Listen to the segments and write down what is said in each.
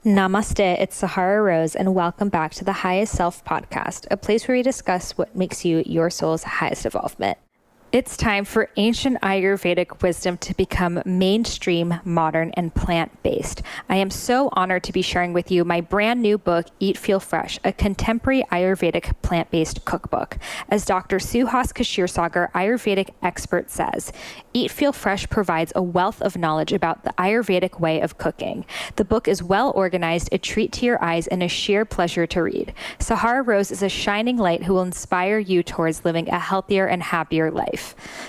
Namaste, it's Sahara Rose, and welcome back to the Highest Self podcast, a place where we discuss what makes you your soul's highest evolvement. It's time for ancient Ayurvedic wisdom to become mainstream, modern, and plant-based. I am so honored to be sharing with you my brand new book, Eat, Feel Fresh, a contemporary Ayurvedic plant-based cookbook. As Dr Suhas Kshirsagar, Ayurvedic expert, says, Eat, Feel Fresh provides a wealth of knowledge about the Ayurvedic way of cooking. The book is well organized, a treat to your eyes, and a sheer pleasure to read. Sahara Rose is a shining light who will inspire you towards living a healthier and happier life.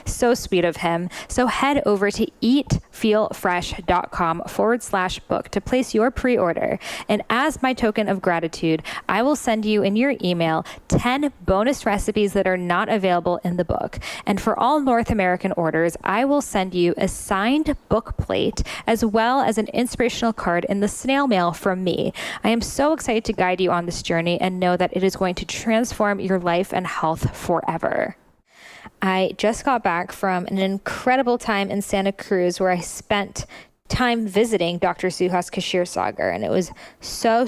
So sweet of him. So head over to eatfeelfresh.com/book to place your pre-order. And as my token of gratitude, I will send you in your email 10 bonus recipes that are not available in the book. And for all North American orders, I will send you a signed book plate as well as an inspirational card in the snail mail from me. I am so excited to guide you on this journey and know that it is going to transform your life and health forever. I just got back from an incredible time in Santa Cruz where I spent time visiting Dr. Suhas Kshirsagar, and it was so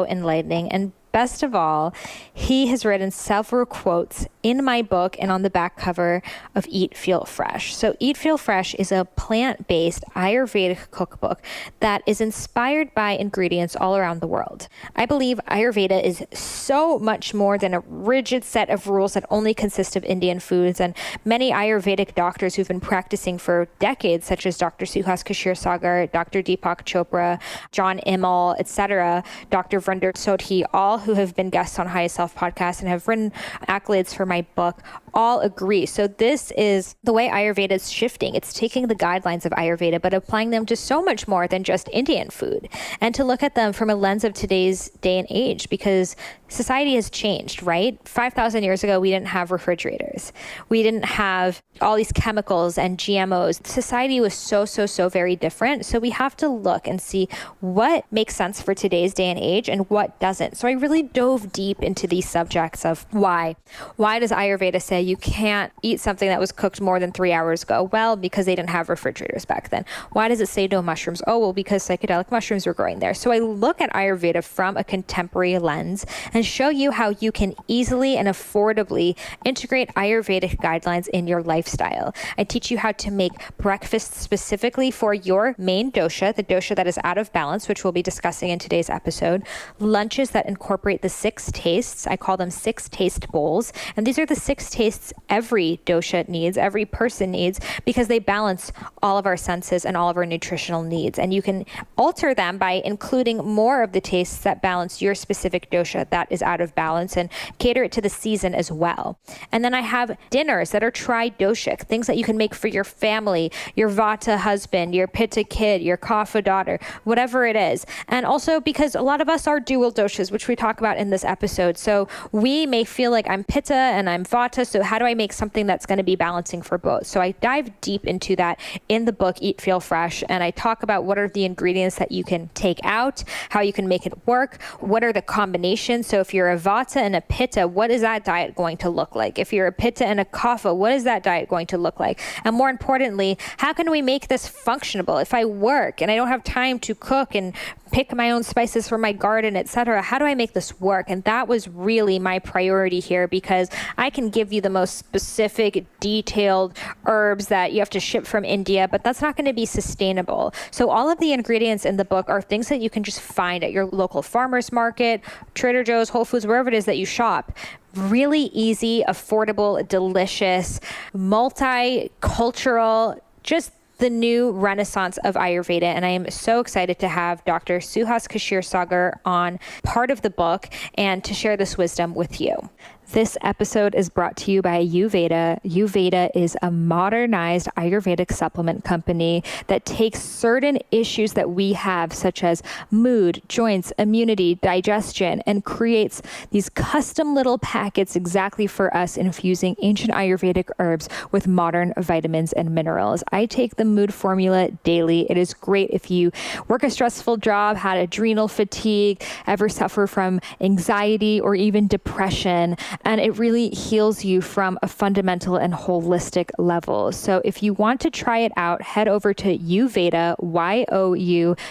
enlightening. And best of all, he has written several quotes in my book and on the back cover of Eat, Feel Fresh. So Eat, Feel Fresh is a plant-based Ayurvedic cookbook that is inspired by ingredients all around the world. I believe Ayurveda is so much more than a rigid set of rules that only consist of Indian foods, and many Ayurvedic doctors who've been practicing for decades, such as Dr. Suhas Kshirsagar, Dr. Deepak Chopra, John Immel, etc., Dr. Vrinder Sodhi, all who have been guests on Highest Self podcast and have written accolades for my book, all agree. So this is the way Ayurveda is shifting. It's taking the guidelines of Ayurveda, but applying them to so much more than just Indian food, and to look at them from a lens of today's day and age, because society has changed, right? 5,000 years ago, we didn't have refrigerators. We didn't have all these chemicals and GMOs. Society was so very different. So we have to look and see what makes sense for today's day and age and what doesn't. So I really dove deep into these subjects of why. Why does Ayurveda say you can't eat something that was cooked more than 3 hours ago? Well, because they didn't have refrigerators back then. Why does it say no mushrooms? Oh, well, because psychedelic mushrooms were growing there. So I look at Ayurveda from a contemporary lens and show you how you can easily and affordably integrate Ayurvedic guidelines in your lifestyle. I teach you how to make breakfast specifically for your main dosha, the dosha that is out of balance, which we'll be discussing in today's episode, lunches that incorporate the 6 tastes. I call them 6 taste bowls. And these are the 6 tastes every dosha needs, every person needs, because they balance all of our senses and all of our nutritional needs. And you can alter them by including more of the tastes that balance your specific dosha that is out of balance, and cater it to the season as well. And then I have dinners that are tri-doshic, things that you can make for your family, your Vata husband, your Pitta kid, your Kapha daughter, whatever it is. And also because a lot of us are dual doshas, which we talk about in this episode. So we may feel like I'm Pitta and I'm Vata, so how do I make something that's going to be balancing for both? So I dive deep into that in the book, Eat, Feel Fresh, and I talk about what are the ingredients that you can take out, how you can make it work, what are the combinations. So if you're a Vata and a Pitta, what is that diet going to look like? If you're a Pitta and a Kapha, what is that diet going to look like? And more importantly, how can we make this functional? If I work and I don't have time to cook and pick my own spices from my garden, etc., how do I make this work? And that was really my priority here, because I can give you the most specific, detailed herbs that you have to ship from India, but that's not going to be sustainable. So all of the ingredients in the book are things that you can just find at your local farmer's market, Trader Joe's, Whole Foods, wherever it is that you shop. Really easy, affordable, delicious, multicultural, just the new renaissance of Ayurveda. And I am so excited to have Dr. Suhas Kshirsagar on part of the book and to share this wisdom with you. This episode is brought to you by Ayurveda. Ayurveda is a modernized Ayurvedic supplement company that takes certain issues that we have, such as mood, joints, immunity, digestion, and creates these custom little packets exactly for us, infusing ancient Ayurvedic herbs with modern vitamins and minerals. I take the mood formula daily. It is great if you work a stressful job, had adrenal fatigue, ever suffer from anxiety or even depression. and it really heals you from a fundamental and holistic level. So if you want to try it out, head over to Youveda, YOUVEDA.com.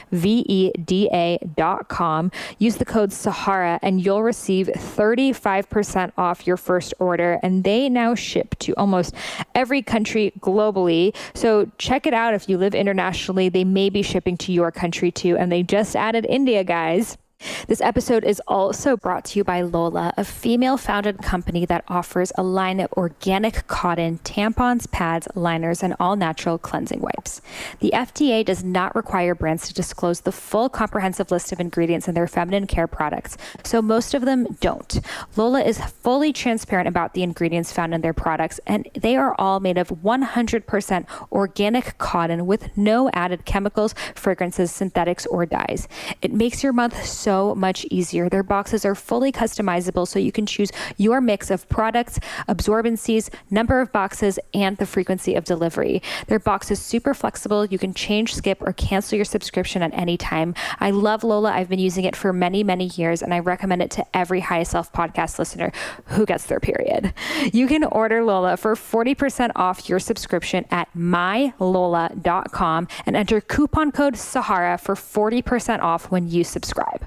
Use the code Sahara and you'll receive 35% off your first order. And they now ship to almost every country globally. So check it out if you live internationally. They may be shipping to your country too. And they just added India, guys. This episode is also brought to you by Lola, a female-founded company that offers a line of organic cotton tampons, pads, liners, and all-natural cleansing wipes. The FDA does not require brands to disclose the full comprehensive list of ingredients in their feminine care products, so most of them don't. Lola is fully transparent about the ingredients found in their products, and they are all made of 100% organic cotton with no added chemicals, fragrances, synthetics, or dyes. It makes your month so much easier. Their boxes are fully customizable, so you can choose your mix of products, absorbencies, number of boxes, and the frequency of delivery. Their box is super flexible. You can change, skip, or cancel your subscription at any time. I love Lola. I've been using it for many, many years, and I recommend it to every High Self podcast listener who gets their period. You can order Lola for 40% off your subscription at mylola.com and enter coupon code Sahara for 40% off when you subscribe.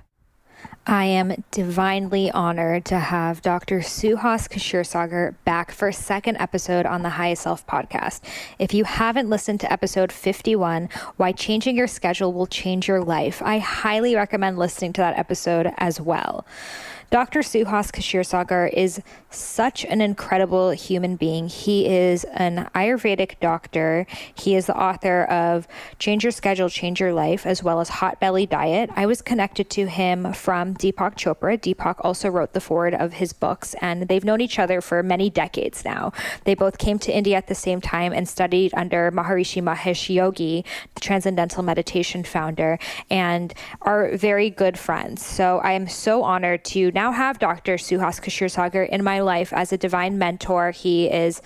I am divinely honored to have Dr. Suhas Kshirsagar back for a second episode on the High Self podcast. If you haven't listened to episode 51, Why Changing Your Schedule Will Change Your Life, I highly recommend listening to that episode as well. Dr. Suhas Kshirsagar is such an incredible human being. He is an Ayurvedic doctor. He is the author of Change Your Schedule, Change Your Life, as well as Hot Belly Diet. I was connected to him from Deepak Chopra. Deepak also wrote the foreword of his books, and they've known each other for many decades now. They both came to India at the same time and studied under Maharishi Mahesh Yogi, the Transcendental Meditation founder, and are very good friends. So I am so honored to now have Dr. Suhas Kshirsagar in my life as a divine mentor. He is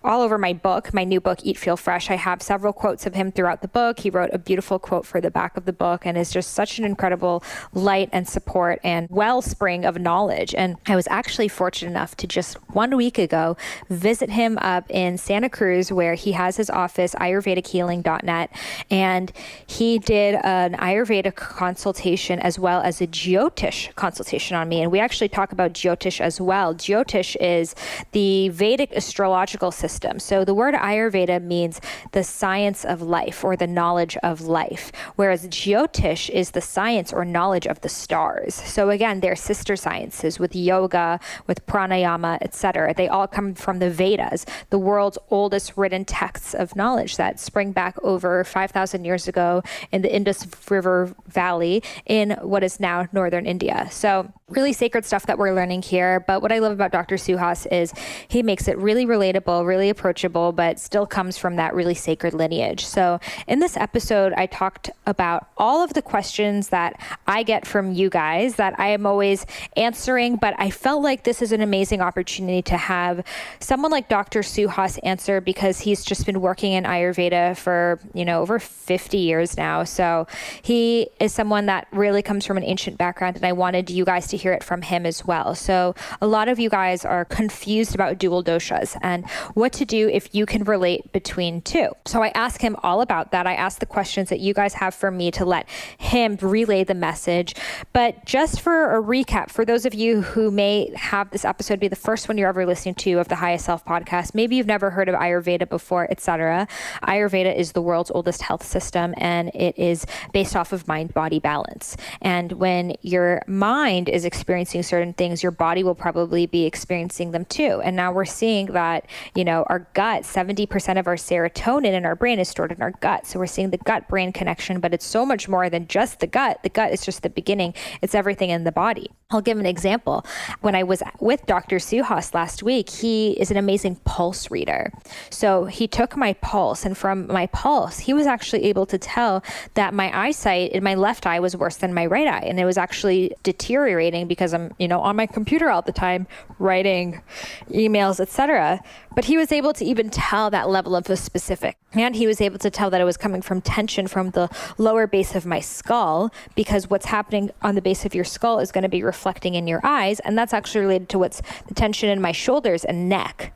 all over my book, my new book, Eat, Feel Fresh. I have several quotes of him throughout the book. He wrote a beautiful quote for the back of the book and is just such an incredible light and support and wellspring of knowledge. And I was actually fortunate enough to just 1 week ago visit him up in Santa Cruz, where he has his office, ayurvedichealing.net, and he did an Ayurvedic consultation as well as a Jyotish consultation on me. And we actually talk about Jyotish as well. Jyotish is the Vedic astrological system. So the word Ayurveda means the science of life or the knowledge of life, whereas Jyotish is the science or knowledge of the stars. So again, they're sister sciences with yoga, with pranayama, etc. They all come from the Vedas, the world's oldest written texts of knowledge that spring back over 5,000 years ago in the Indus River Valley in what is now northern India. So really sacred stuff that we're learning here. But what I love about Dr. Suhas is he makes it really relatable, really approachable, but still comes from that really sacred lineage. So in this episode, I talked about all of the questions that I get from you guys that I am always answering, but I felt like this is an amazing opportunity to have someone like Dr. Suhas answer, because he's just been working in Ayurveda for, over 50 years now. So he is someone that really comes from an ancient background, and I wanted you guys to hear it from him as well. So a lot of you guys are confused about dual doshas and what to do if you can relate between two. So I asked him all about that. I asked the questions that you guys have for me to let him relay the message. But just for a recap, for those of you who may have this episode be the first one you're ever listening to of the Highest Self podcast, maybe you've never heard of Ayurveda before, etc. Ayurveda is the world's oldest health system, and it is based off of mind-body balance. And when your mind is experiencing certain things, your body will probably be experiencing them too. And now we're seeing that, our gut, 70% of our serotonin in our brain is stored in our gut. So we're seeing the gut-brain connection, but it's so much more than just the gut. The gut is just the beginning. It's everything in the body. I'll give an example. When I was with Dr. Suhas last week, he is an amazing pulse reader. So he took my pulse, and from my pulse, he was actually able to tell that my eyesight in my left eye was worse than my right eye. And it was actually deteriorating writing because I'm, on my computer all the time, writing emails, etc. But he was able to even tell that level of a specific. And he was able to tell that it was coming from tension from the lower base of my skull, because what's happening on the base of your skull is going to be reflecting in your eyes. And that's actually related to what's the tension in my shoulders and neck.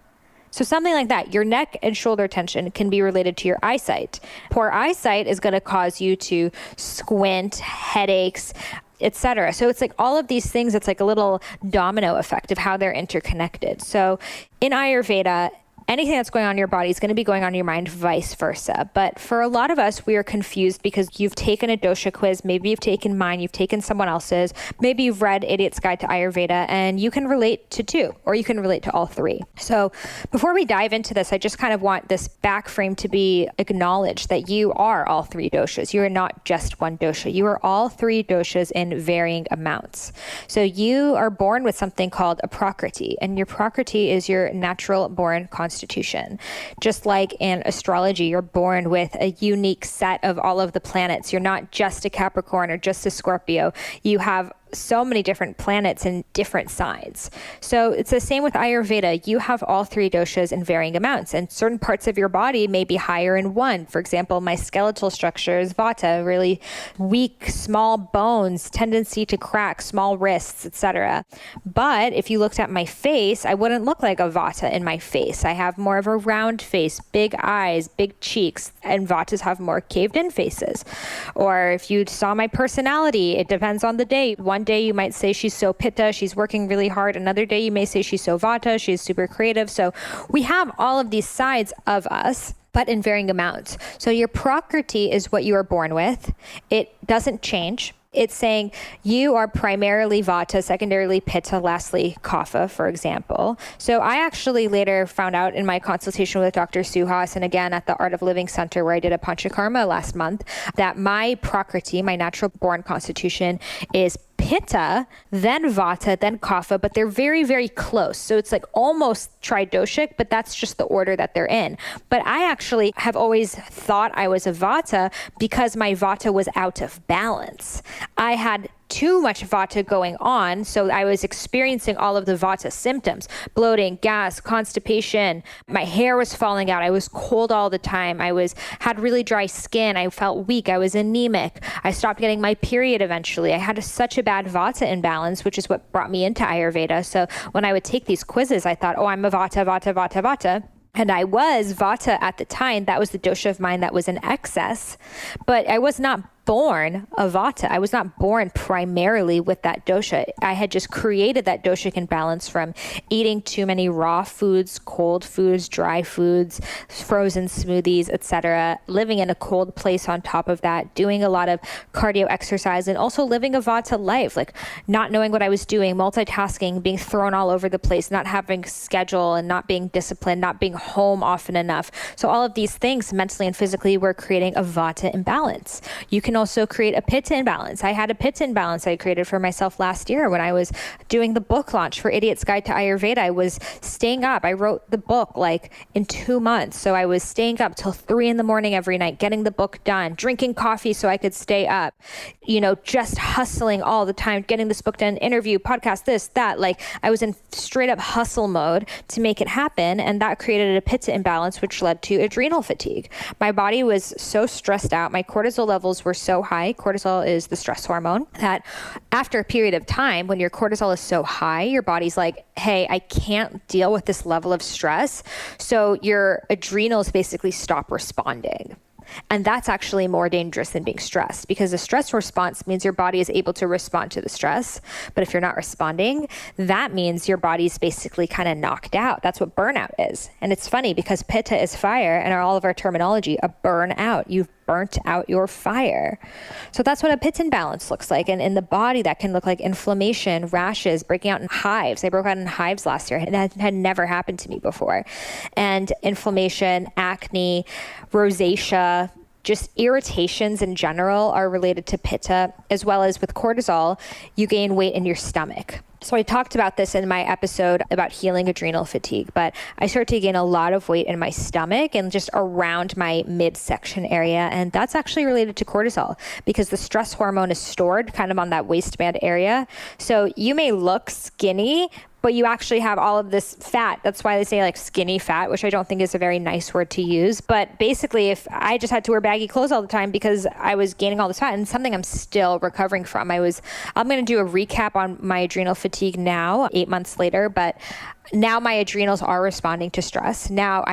So something like that, your neck and shoulder tension can be related to your eyesight. Poor eyesight is going to cause you to squint, headaches, etc. So it's like all of these things, it's like a little domino effect of how they're interconnected. So in Ayurveda, anything that's going on in your body is going to be going on in your mind, vice versa. But for a lot of us, we are confused because you've taken a dosha quiz. Maybe you've taken mine, you've taken someone else's. Maybe you've read Idiot's Guide to Ayurveda, and you can relate to two, or you can relate to all three. So before we dive into this, I just kind of want this back frame to be acknowledged that you are all three doshas. You are not just one dosha. You are all three doshas in varying amounts. So you are born with something called a prakriti, and your prakriti is your natural born constitution. Just like in astrology, you're born with a unique set of all of the planets. You're not just a Capricorn or just a Scorpio. You have so many different planets in different signs. So it's the same with Ayurveda. You have all three doshas in varying amounts, and certain parts of your body may be higher in one. For example, my skeletal structure is vata, really weak, small bones, tendency to crack, small wrists, etc. But if you looked at my face, I wouldn't look like a vata in my face. I have more of a round face, big eyes, big cheeks, and vatas have more caved in faces. Or if you saw my personality, it depends on the day. One day you might say she's so Pitta, she's working really hard. Another day you may say she's so vata, she's super creative. So we have all of these sides of us, but in varying amounts. So your prakriti is what you are born with. It doesn't change. It's saying you are primarily vata, secondarily pitta, lastly kapha, for example. So I actually later found out in my consultation with Dr. Suhas, and again at the Art of Living Center where I did a panchakarma last month, that my prakriti, my natural born constitution, is Pitta, then Vata, then Kapha, but they're very, very close. So it's like almost tridoshic, but that's just the order that they're in. But I actually have always thought I was a Vata because my Vata was out of balance. I had too much Vata going on, so I was experiencing all of the Vata symptoms: bloating, gas, constipation. My hair was falling out. I was cold all the time. Had really dry skin. I felt weak. I was anemic. I stopped getting my period eventually. I had such a bad Vata imbalance, which is what brought me into Ayurveda. So when I would take these quizzes, I thought, oh, I'm a Vata, Vata, Vata, Vata. And I was Vata at the time. That was the dosha of mine that was in excess. But I was not born a Vata. I was not born primarily with that dosha. I had just created that doshic imbalance from eating too many raw foods, cold foods, dry foods, frozen smoothies, etc. Living in a cold place on top of that, doing a lot of cardio exercise, and also living a Vata life, like not knowing what I was doing, multitasking, being thrown all over the place, not having schedule and not being disciplined, not being home often enough. So all of these things mentally and physically were creating a Vata imbalance. You can also create a Pitta imbalance. I had a Pitta imbalance I created for myself last year when I was doing the book launch for Idiot's Guide to Ayurveda. I was staying up. I wrote the book like in 2 months. So I was staying up till 3 a.m. every night, getting the book done, drinking coffee so I could stay up, just hustling all the time, getting this book done, interview, podcast, this, that. Like I was in straight up hustle mode to make it happen. And that created a Pitta imbalance, which led to adrenal fatigue. My body was so stressed out. My cortisol levels were so high. Cortisol is the stress hormone that after a period of time, when your cortisol is so high, your body's like, hey, I can't deal with this level of stress. So your adrenals basically stop responding. And that's actually more dangerous than being stressed, because the stress response means your body is able to respond to the stress. But if you're not responding, that means your body's basically kind of knocked out. That's what burnout is. And it's funny because Pitta is fire, and all of our terminology, a burnout. You've burnt out your fire. So that's what a Pitta imbalance looks like. And in the body, that can look like inflammation, rashes, breaking out in hives. I broke out in hives last year, and that had never happened to me before. And inflammation, acne, rosacea, just irritations in general are related to Pitta, as well as with cortisol, you gain weight in your stomach. So I talked about this in my episode about healing adrenal fatigue, but I started to gain a lot of weight in my stomach and just around my midsection area. And that's actually related to cortisol because the stress hormone is stored kind of on that waistband area. So you may look skinny, but you actually have all of this fat. That's why they say like skinny fat, which I don't think is a very nice word to use. But basically, if I just had to wear baggy clothes all the time because I was gaining all this fat, and something I'm still recovering from. I'm going to do a recap on my adrenal fatigue now, 8 months later, but now my adrenals are responding to stress. Now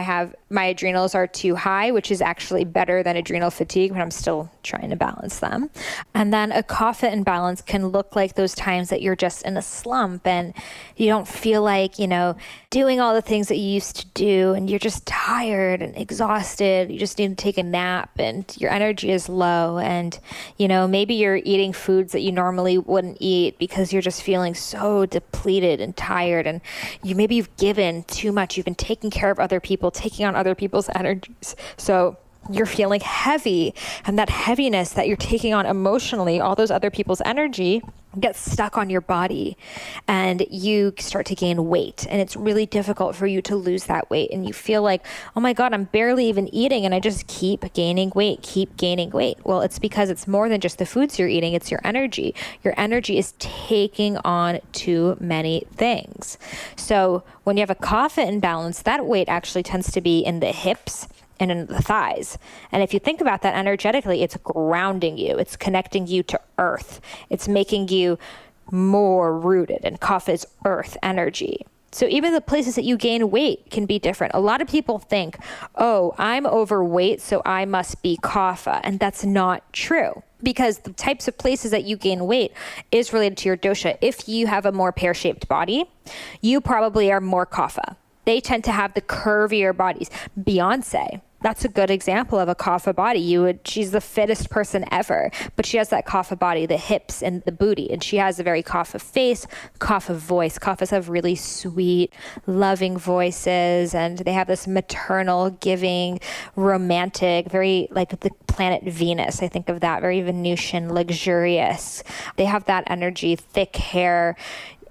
my adrenals are too high, which is actually better than adrenal fatigue, but I'm still trying to balance them. And then a kapha imbalance can look like those times that you're just in a slump and you don't feel like, doing all the things that you used to do, and you're just tired and exhausted. You just need to take a nap and your energy is low. And, maybe you're eating foods that you normally wouldn't eat because you're just feeling so depleted and tired. And maybe you've given too much. You've been taking care of other people, taking on other people's energies. So you're feeling heavy, and that heaviness that you're taking on emotionally, all those other people's energy, gets stuck on your body, and you start to gain weight. And it's really difficult for you to lose that weight. And you feel like, oh my God, I'm barely even eating, and I just keep gaining weight. Well, it's because it's more than just the foods you're eating. It's your energy. Your energy is taking on too many things. So when you have a kapha imbalance, that weight actually tends to be in the hips and in the thighs. And if you think about that energetically, it's grounding you. It's connecting you to earth. It's making you more rooted. And kapha is earth energy. So even the places that you gain weight can be different. A lot of people think, oh, I'm overweight, so I must be kapha. And that's not true, because the types of places that you gain weight is related to your dosha. If you have a more pear-shaped body, you probably are more kapha. They tend to have the curvier bodies. Beyonce, that's a good example of a kapha body. She's the fittest person ever, but she has that kapha body, the hips and the booty, and she has a very kapha face, kapha voice. Kaphas have really sweet, loving voices, and they have this maternal, giving, romantic, very like the planet Venus. I think of that, very Venusian, luxurious. They have that energy, thick hair.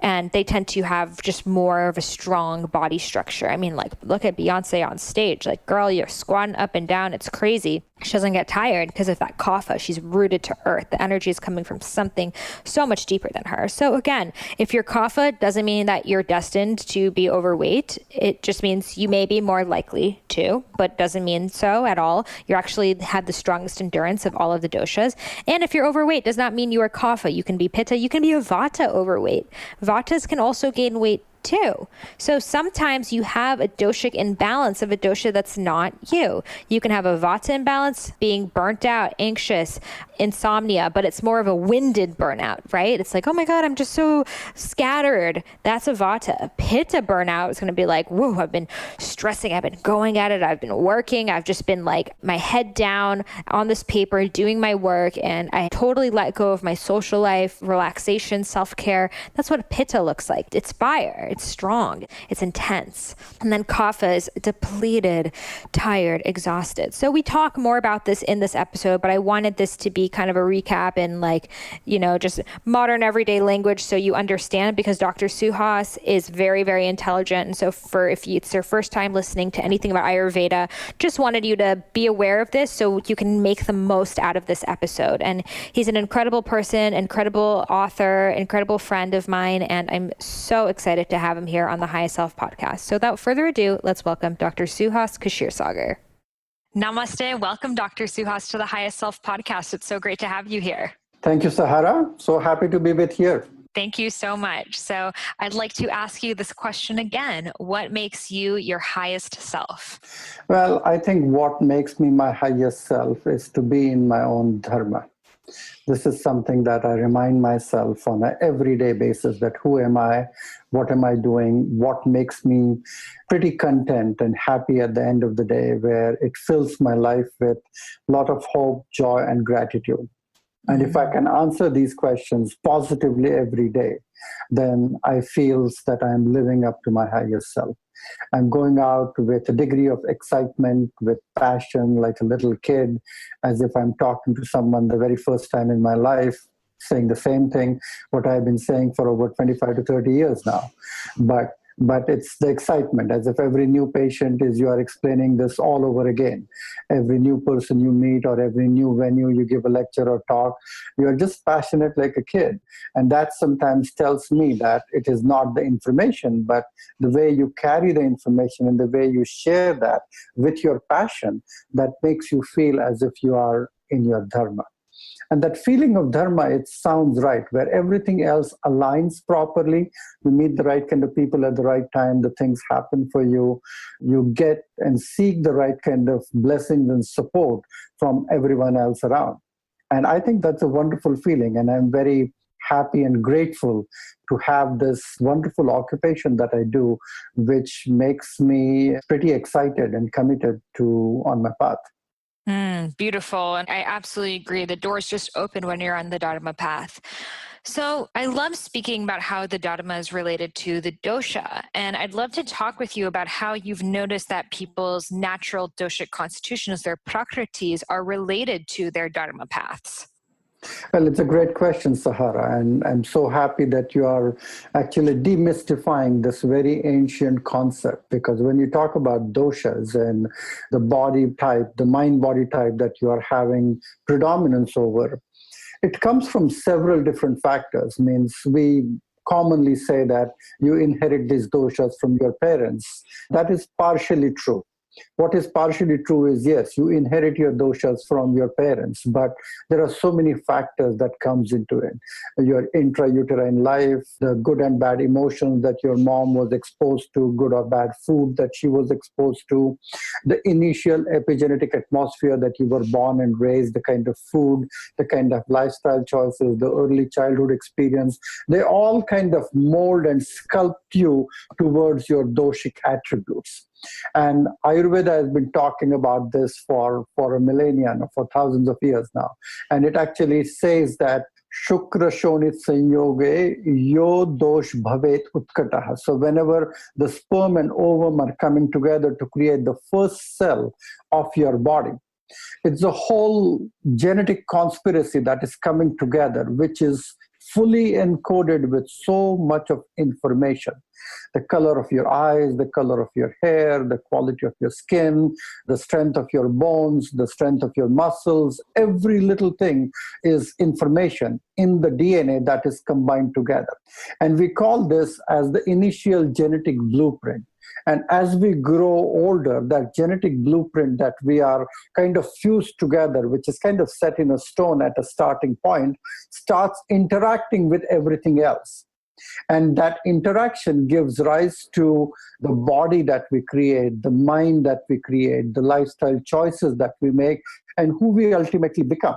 And they tend to have just more of a strong body structure. I mean, like, look at Beyonce on stage. Like, girl, you're squatting up and down. It's crazy. She doesn't get tired because of that kapha. She's rooted to earth. The energy is coming from something so much deeper than her. So again, if you're kapha, doesn't mean that you're destined to be overweight. It just means you may be more likely to, but doesn't mean so at all. You actually have the strongest endurance of all of the doshas. And if you're overweight, does not mean you are kapha. You can be pitta. You can be a vata overweight. Vatas can also gain weight too. So sometimes you have a doshic imbalance of a dosha that's not you. You can have a vata imbalance, being burnt out, anxious, insomnia, but it's more of a winded burnout, right? It's like, oh my God, I'm just so scattered. That's a vata. Pitta burnout is going to be like, whoa, I've been stressing. I've been going at it. I've been working. I've just been like my head down on this paper, doing my work. And I totally let go of my social life, relaxation, self-care. That's what a pitta looks like. It's fire. It's strong. It's intense. And then kapha is depleted, tired, exhausted. So we talk more about this in this episode, but I wanted this to be kind of a recap in like, just modern everyday language so you understand, because Dr. Suhas is very, very intelligent. And so if it's your first time listening to anything about Ayurveda, just wanted you to be aware of this so you can make the most out of this episode. And he's an incredible person, incredible author, incredible friend of mine. And I'm so excited to have him here on the Highest Self podcast. So without further ado, let's welcome Dr. Suhas Kshirsagar. Namaste. Welcome, Dr. Suhas, to the Highest Self podcast. It's so great to have you here. Thank you, Sahara. So happy to be with you. Thank you so much. So I'd like to ask you this question again. What makes you your highest self? Well, I think what makes me my highest self is to be in my own Dharma. This is something that I remind myself on an everyday basis, that who am I, what am I doing, what makes me pretty content and happy at the end of the day, where it fills my life with a lot of hope, joy, and gratitude. And if I can answer these questions positively every day, then I feel that I'm living up to my highest self. I'm going out with a degree of excitement, with passion, like a little kid, as if I'm talking to someone the very first time in my life. saying the same thing, what I've been saying for over 25 to 30 years now. But it's the excitement, as if every new patient is you are explaining this all over again. Every new person you meet or every new venue you give a lecture or talk, you are just passionate like a kid. And that sometimes tells me that it is not the information, but the way you carry the information and the way you share that with your passion that makes you feel as if you are in your dharma. And that feeling of dharma, it sounds right, where everything else aligns properly. You meet the right kind of people at the right time, the things happen for you. You get and seek the right kind of blessings and support from everyone else around. And I think that's a wonderful feeling. And I'm very happy and grateful to have this wonderful occupation that I do, which makes me pretty excited and committed to on my path. Beautiful. And I absolutely agree. The doors just open when you're on the Dharma path. So I love speaking about how the Dharma is related to the dosha. And I'd love to talk with you about how you've noticed that people's natural doshic constitutions, their prakritis, are related to their Dharma paths. Well, it's a great question, Sahara, and I'm so happy that you are actually demystifying this very ancient concept, because when you talk about doshas and the body type, the mind-body type that you are having predominance over, it comes from several different factors. Means we commonly say that you inherit these doshas from your parents. That is partially true. What is partially true is, yes, you inherit your doshas from your parents, but there are so many factors that comes into it. Your intrauterine life, the good and bad emotions that your mom was exposed to, good or bad food that she was exposed to, the initial epigenetic atmosphere that you were born and raised, the kind of food, the kind of lifestyle choices, the early childhood experience, they all kind of mold and sculpt you towards your doshic attributes. And Ayurveda has been talking about this for a millennia, for thousands of years now. And it actually says that Shukra Shonit Sanyoge Yo Dosh Bhavet Utkataha. So whenever the sperm and ovum are coming together to create the first cell of your body, it's a whole genetic conspiracy that is coming together, which is fully encoded with so much of information. The color of your eyes, the color of your hair, the quality of your skin, the strength of your bones, the strength of your muscles, every little thing is information in the DNA that is combined together. And we call this as the initial genetic blueprint. And as we grow older, that genetic blueprint that we are kind of fused together, which is kind of set in a stone at a starting point, starts interacting with everything else. And that interaction gives rise to the body that we create, the mind that we create, the lifestyle choices that we make, and who we ultimately become.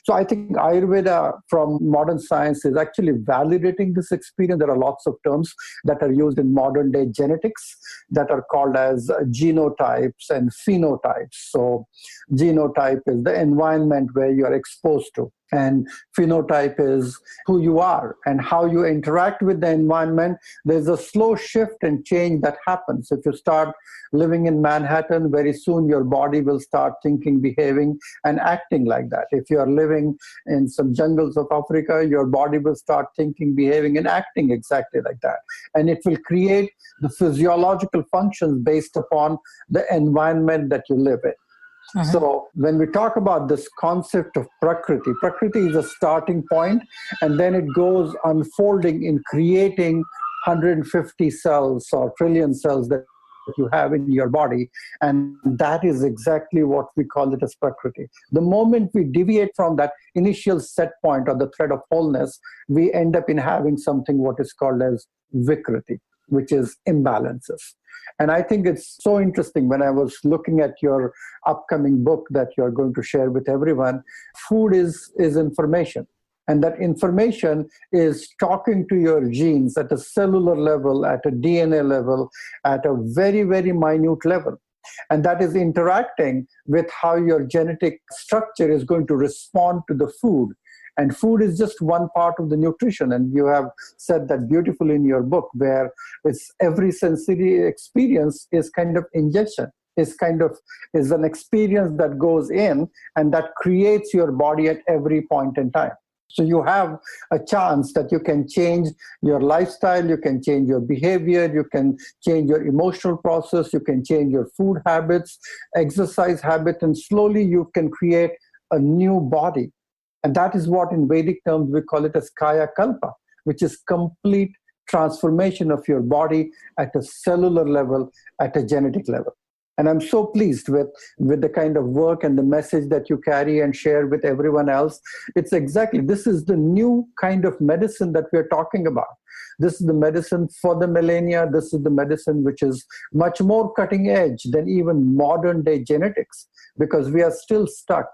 So I think Ayurveda from modern science is actually validating this experience. There are lots of terms that are used in modern day genetics that are called as genotypes and phenotypes. So genotype is the environment where you are exposed to. And phenotype is who you are and how you interact with the environment. There's a slow shift and change that happens. If you start living in Manhattan, very soon your body will start thinking, behaving, and acting like that. If you are living in some jungles of Africa, your body will start thinking, behaving, and acting exactly like that. And it will create the physiological functions based upon the environment that you live in. So when we talk about this concept of Prakriti, Prakriti is a starting point, and then it goes unfolding in creating 150 cells or trillion cells that you have in your body. And that is exactly what we call it as Prakriti. The moment we deviate from that initial set point or the thread of wholeness, we end up in having something what is called as Vikriti, which is imbalances. And I think it's so interesting when I was looking at your upcoming book that you're going to share with everyone. Food is information. And that information is talking to your genes at a cellular level, at a DNA level, at a very, very minute level. And that is interacting with how your genetic structure is going to respond to the food. And food is just one part of the nutrition. And you have said that beautifully in your book, where it's every sensory experience is kind of ingestion, is an experience that goes in and that creates your body at every point in time. So you have a chance that you can change your lifestyle, you can change your behavior, you can change your emotional process, you can change your food habits, exercise habit, and slowly you can create a new body. And that is what in Vedic terms we call it as Kaya Kalpa, which is complete transformation of your body at a cellular level, at a genetic level. And I'm so pleased with the kind of work and the message that you carry and share with everyone else. This is the new kind of medicine that we're talking about. This is the medicine for the millennia. This is the medicine which is much more cutting edge than even modern day genetics, because we are still stuck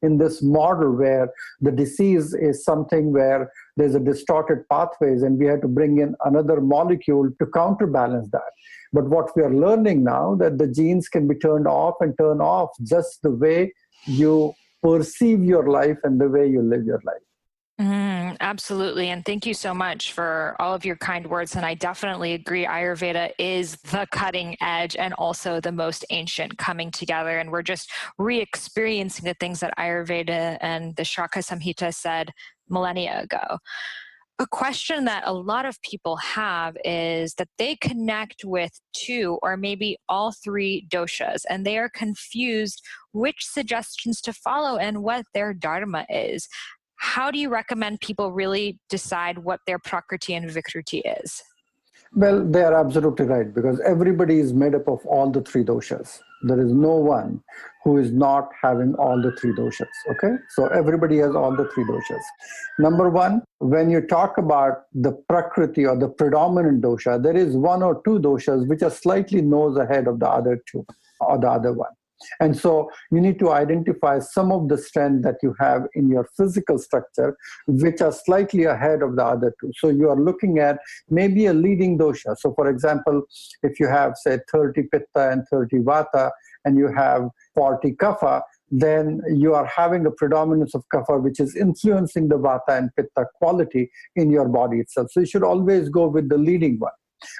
in this model where the disease is something where there's a distorted pathways and we have to bring in another molecule to counterbalance that. But what we are learning now, that the genes can be turned off and turned off just the way you perceive your life and the way you live your life. Absolutely. And thank you so much for all of your kind words. And I definitely agree. Ayurveda is the cutting edge and also the most ancient coming together. And we're just re-experiencing the things that Ayurveda and the Shraka Samhita said millennia ago. A question that a lot of people have is that they connect with two or maybe all three doshas, and they are confused which suggestions to follow and what their dharma is. How do you recommend people really decide what their prakriti and vikruti is? Well, they are absolutely right, because everybody is made up of all the three doshas. There is no one who is not having all the three doshas, okay? So everybody has all the three doshas. Number one, when you talk about the prakriti or the predominant dosha, there is one or two doshas which are slightly nose ahead of the other two or the other one. And so you need to identify some of the strength that you have in your physical structure, which are slightly ahead of the other two. So you are looking at maybe a leading dosha. So for example, if you have, say, 30 Pitta and 30 Vata, and you have 40 Kapha, then you are having a predominance of Kapha, which is influencing the Vata and Pitta quality in your body itself. So you should always go with the leading one.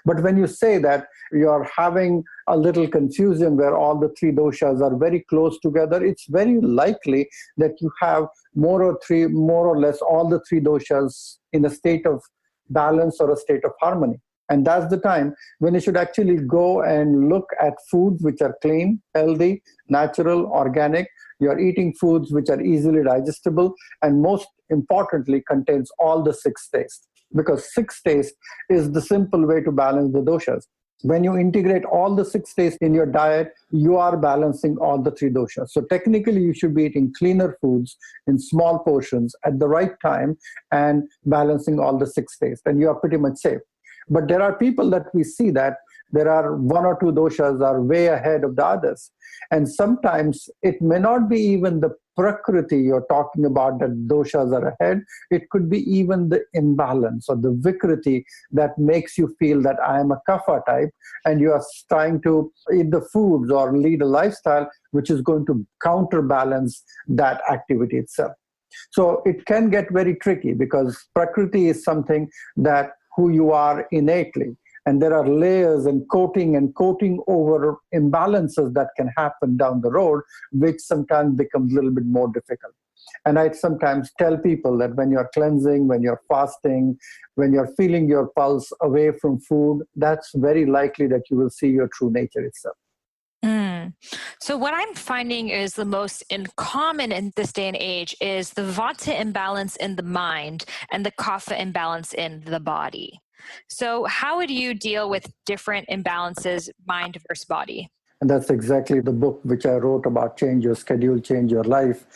But when you say that you're having a little confusion where all the three doshas are very close together, it's very likely that you have more or less all the three doshas in a state of balance or a state of harmony. And that's the time when you should actually go and look at foods which are clean, healthy, natural, organic. You're eating foods which are easily digestible, and most importantly, contains all the six tastes. Because six taste is the simple way to balance the doshas. When you integrate all the six tastes in your diet, you are balancing all the three doshas. So technically, you should be eating cleaner foods in small portions at the right time and balancing all the six tastes, and you are pretty much safe. But there are people that we see that there are one or two doshas are way ahead of the others. And sometimes it may not be even the prakriti you're talking about that doshas are ahead. It could be even the imbalance or the vikruti that makes you feel that I am a kapha type, and you are trying to eat the foods or lead a lifestyle which is going to counterbalance that activity itself. So it can get very tricky, because prakriti is something that who you are innately. And there are layers and coating over imbalances that can happen down the road, which sometimes becomes a little bit more difficult. And I sometimes tell people that when you're cleansing, when you're fasting, when you're feeling your pulse away from food, that's very likely that you will see your true nature itself. So what I'm finding is the most common in this day and age is the Vata imbalance in the mind and the Kapha imbalance in the body. So how would you deal with different imbalances, mind versus body? And that's exactly the book which I wrote about Change Your Schedule, Change Your Life,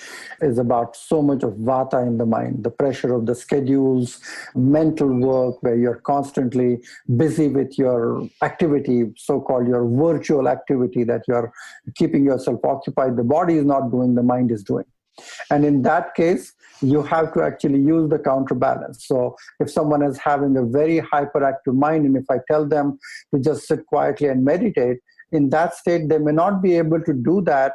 is about so much of Vata in the mind, the pressure of the schedules, mental work where you're constantly busy with your activity, so-called your virtual activity that you're keeping yourself occupied. The body is not doing, the mind is doing. And in that case, you have to actually use the counterbalance. So if someone is having a very hyperactive mind, and if I tell them to just sit quietly and meditate, in that state, they may not be able to do that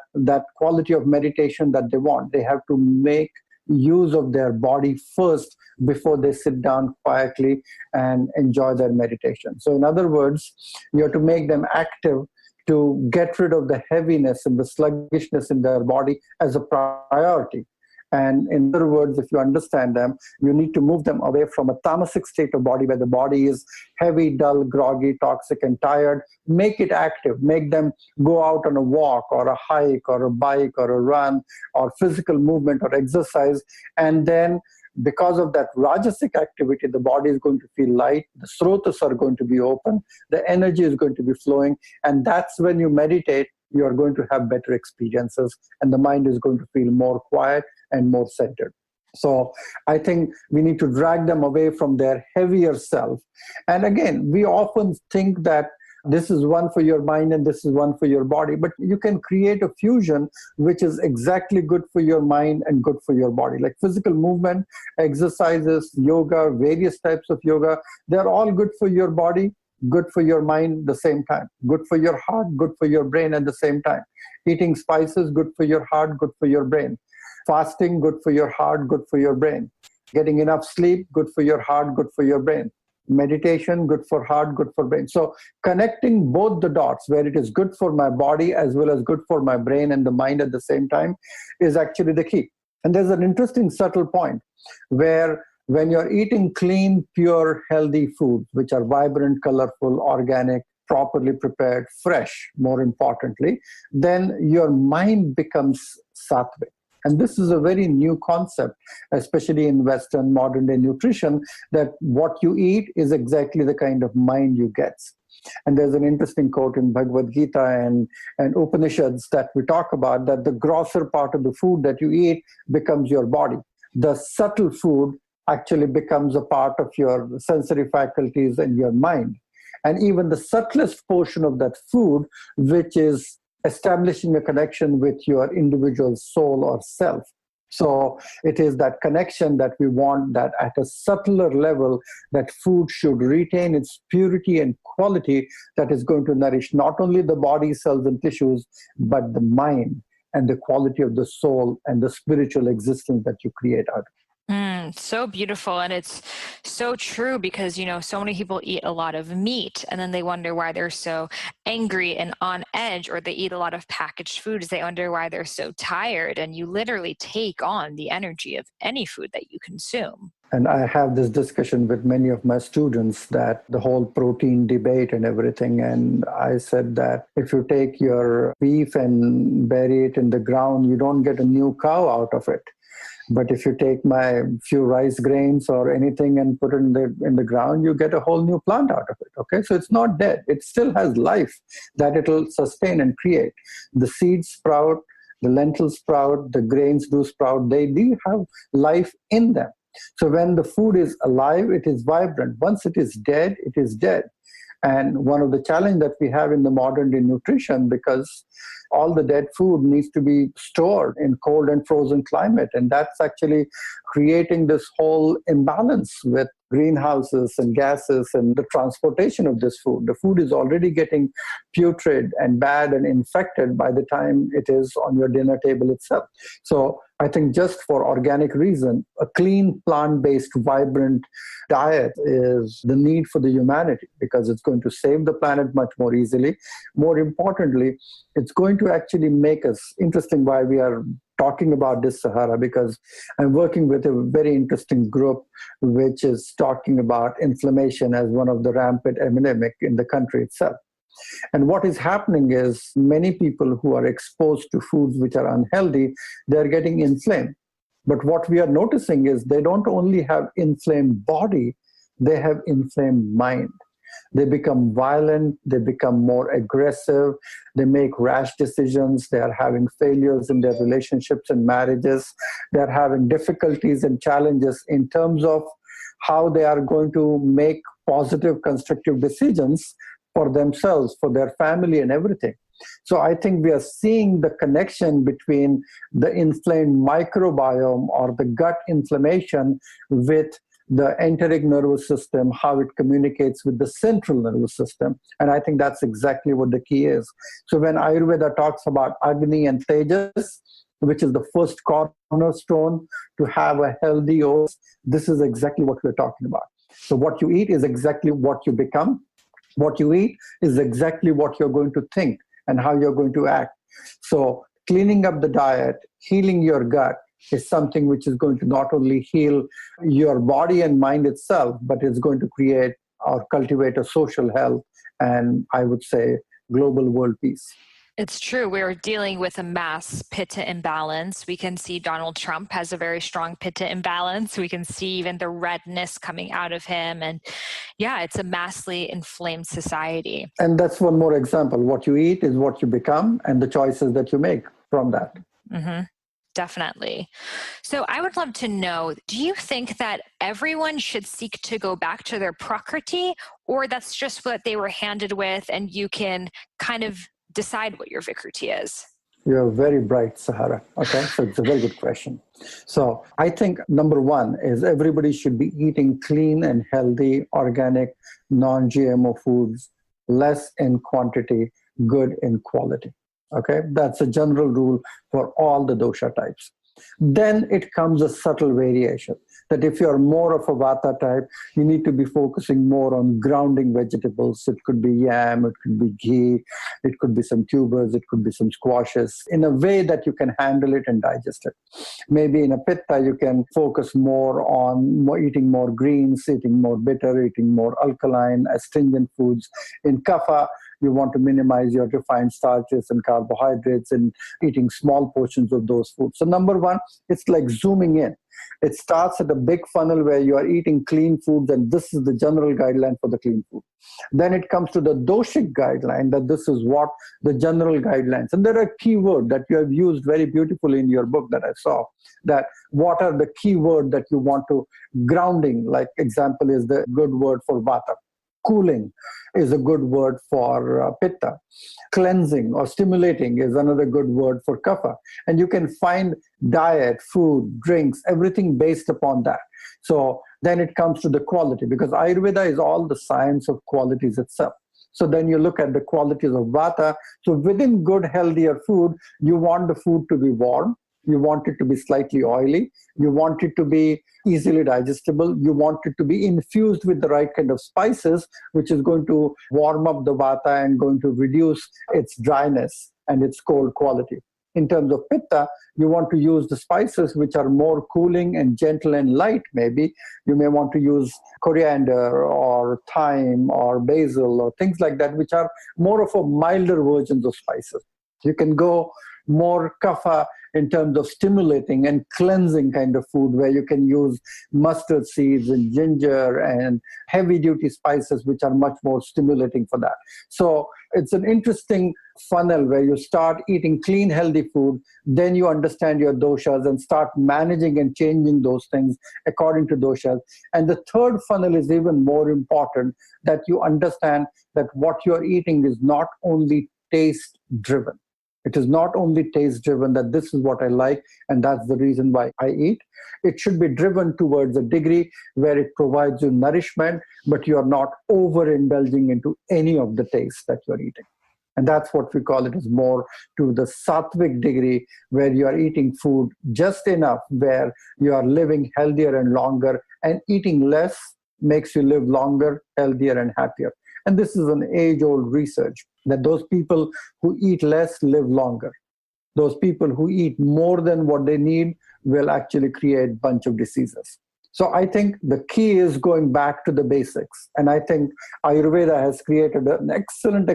quality of meditation that they want. They have to make use of their body first before they sit down quietly and enjoy their meditation. So in other words, you have to make them active to get rid of the heaviness and the sluggishness in their body as a priority. And in other words, if you understand them, you need to move them away from a tamasic state of body where the body is heavy, dull, groggy, toxic, and tired. Make it active. Make them go out on a walk or a hike or a bike or a run or physical movement or exercise. And then because of that rajasic activity, the body is going to feel light, the srotas are going to be open, the energy is going to be flowing. And that's when you meditate, you are going to have better experiences and the mind is going to feel more quiet and more centered. So I think we need to drag them away from their heavier self. And again, we often think that this is one for your mind and this is one for your body, but you can create a fusion which is exactly good for your mind and good for your body. Like physical movement, exercises, yoga, various types of yoga, they're all good for your body, good for your mind at the same time, good for your heart, good for your brain at the same time. Eating spices, good for your heart, good for your brain. Fasting, good for your heart, good for your brain. Getting enough sleep, good for your heart, good for your brain. Meditation, good for heart, good for brain. So connecting both the dots where it is good for my body as well as good for my brain and the mind at the same time is actually the key. And there's an interesting subtle point where when you're eating clean, pure, healthy foods, which are vibrant, colorful, organic, properly prepared, fresh, more importantly, then your mind becomes sattvic. And this is a very new concept, especially in Western modern day nutrition, that what you eat is exactly the kind of mind you get. And there's an interesting quote in Bhagavad Gita and Upanishads that we talk about, that the grosser part of the food that you eat becomes your body. The subtle food actually becomes a part of your sensory faculties and your mind. And even the subtlest portion of that food, which is establishing a connection with your individual soul or self. So it is that connection that we want, that at a subtler level, that food should retain its purity and quality that is going to nourish not only the body, cells, and tissues, but the mind and the quality of the soul and the spiritual existence that you create out of it. So beautiful. And it's so true because, so many people eat a lot of meat and then they wonder why they're so angry and on edge, or they eat a lot of packaged foods. They wonder why they're so tired. And you literally take on the energy of any food that you consume. And I have this discussion with many of my students, that the whole protein debate and everything. And I said that if you take your beef and bury it in the ground, you don't get a new cow out of it. But if you take my few rice grains or anything and put it in the ground, you get a whole new plant out of it. Okay, so it's not dead. It still has life that it'll sustain and create. The seeds sprout, the lentils sprout, the grains do sprout. They do have life in them. So when the food is alive, it is vibrant. Once it is dead, it is dead. And one of the challenges that we have in the modern day nutrition, because all the dead food needs to be stored in cold and frozen climate. And that's actually creating this whole imbalance with greenhouses and gases and the transportation of this food. The food is already getting putrid and bad and infected by the time it is on your dinner table itself. So I think just for organic reason, a clean, plant-based, vibrant diet is the need for the humanity, because it's going to save the planet much more easily. More importantly, it's going to actually make us interesting why we are talking about this, Sahara, because I'm working with a very interesting group which is talking about inflammation as one of the rampant epidemic in the country itself. And what is happening is many people who are exposed to foods which are unhealthy, they're getting inflamed. But what we are noticing is they don't only have inflamed body, they have inflamed mind. They become violent, they become more aggressive, they make rash decisions, they are having failures in their relationships and marriages, they're having difficulties and challenges in terms of how they are going to make positive, constructive decisions for themselves, for their family and everything. So I think we are seeing the connection between the inflamed microbiome or the gut inflammation with the enteric nervous system, how it communicates with the central nervous system. And I think that's exactly what the key is. So when Ayurveda talks about Agni and Tejas, which is the first cornerstone to have a healthy os, this is exactly what we're talking about. So what you eat is exactly what you become. What you eat is exactly what you're going to think and how you're going to act. So cleaning up the diet, healing your gut, is something which is going to not only heal your body and mind itself, but it's going to create or cultivate a social health and, I would say, global world peace. It's true. We're dealing with a mass Pitta imbalance. We can see Donald Trump has a very strong Pitta imbalance. We can see even the redness coming out of him. And yeah, it's a massively inflamed society. And that's one more example. What you eat is what you become, and the choices that you make from that. Mm-hmm. Definitely. So I would love to know, do you think that everyone should seek to go back to their Prakriti, or that's just what they were handed with and you can kind of decide what your Vikriti is? You're very bright, Sahara. Okay, so it's a very good question. So I think number one is everybody should be eating clean and healthy, organic, non-GMO foods, less in quantity, good in quality. Okay, that's a general rule for all the dosha types. Then it comes a subtle variation that if you're more of a vata type, you need to be focusing more on grounding vegetables. It could be yam, it could be ghee, it could be some tubers, it could be some squashes, in a way that you can handle it and digest it. Maybe in a pitta, you can focus more on eating more greens, eating more bitter, eating more alkaline, astringent foods. In kapha, you want to minimize your refined starches and carbohydrates and eating small portions of those foods. So number one, it's like zooming in. It starts at a big funnel where you are eating clean foods, and this is the general guideline for the clean food. Then it comes to the doshic guideline, that this is what the general guidelines. And there are keywords that you have used very beautifully in your book that I saw, that what are the keywords that you want to grounding, like example is the good word for vata. Cooling is a good word for pitta. Cleansing or stimulating is another good word for kapha. And you can find diet, food, drinks, everything based upon that. So then it comes to the quality, because Ayurveda is all the science of qualities itself. So then you look at the qualities of vata. So within good, healthier food, you want the food to be warm. You want it to be slightly oily. You want it to be easily digestible. You want it to be infused with the right kind of spices, which is going to warm up the vata and going to reduce its dryness and its cold quality. In terms of pitta, you want to use the spices which are more cooling and gentle and light, maybe. You may want to use coriander or thyme or basil or things like that, which are more of a milder versions of spices. You can go more kapha in terms of stimulating and cleansing kind of food, where you can use mustard seeds and ginger and heavy duty spices, which are much more stimulating for that. So it's an interesting funnel where you start eating clean, healthy food, then you understand your doshas and start managing and changing those things according to doshas. And the third funnel is even more important, that you understand that what you're eating is not only taste driven. It is not only taste driven, that this is what I like and that's the reason why I eat. It should be driven towards a degree where it provides you nourishment, but you are not overindulging into any of the taste that you're eating. And that's what we call it, is more to the sattvic degree, where you are eating food just enough, where you are living healthier and longer, and eating less makes you live longer, healthier and happier. And this is an age-old research, that those people who eat less live longer. Those people who eat more than what they need will actually create a bunch of diseases. So I think the key is going back to the basics. And I think Ayurveda has created an excellent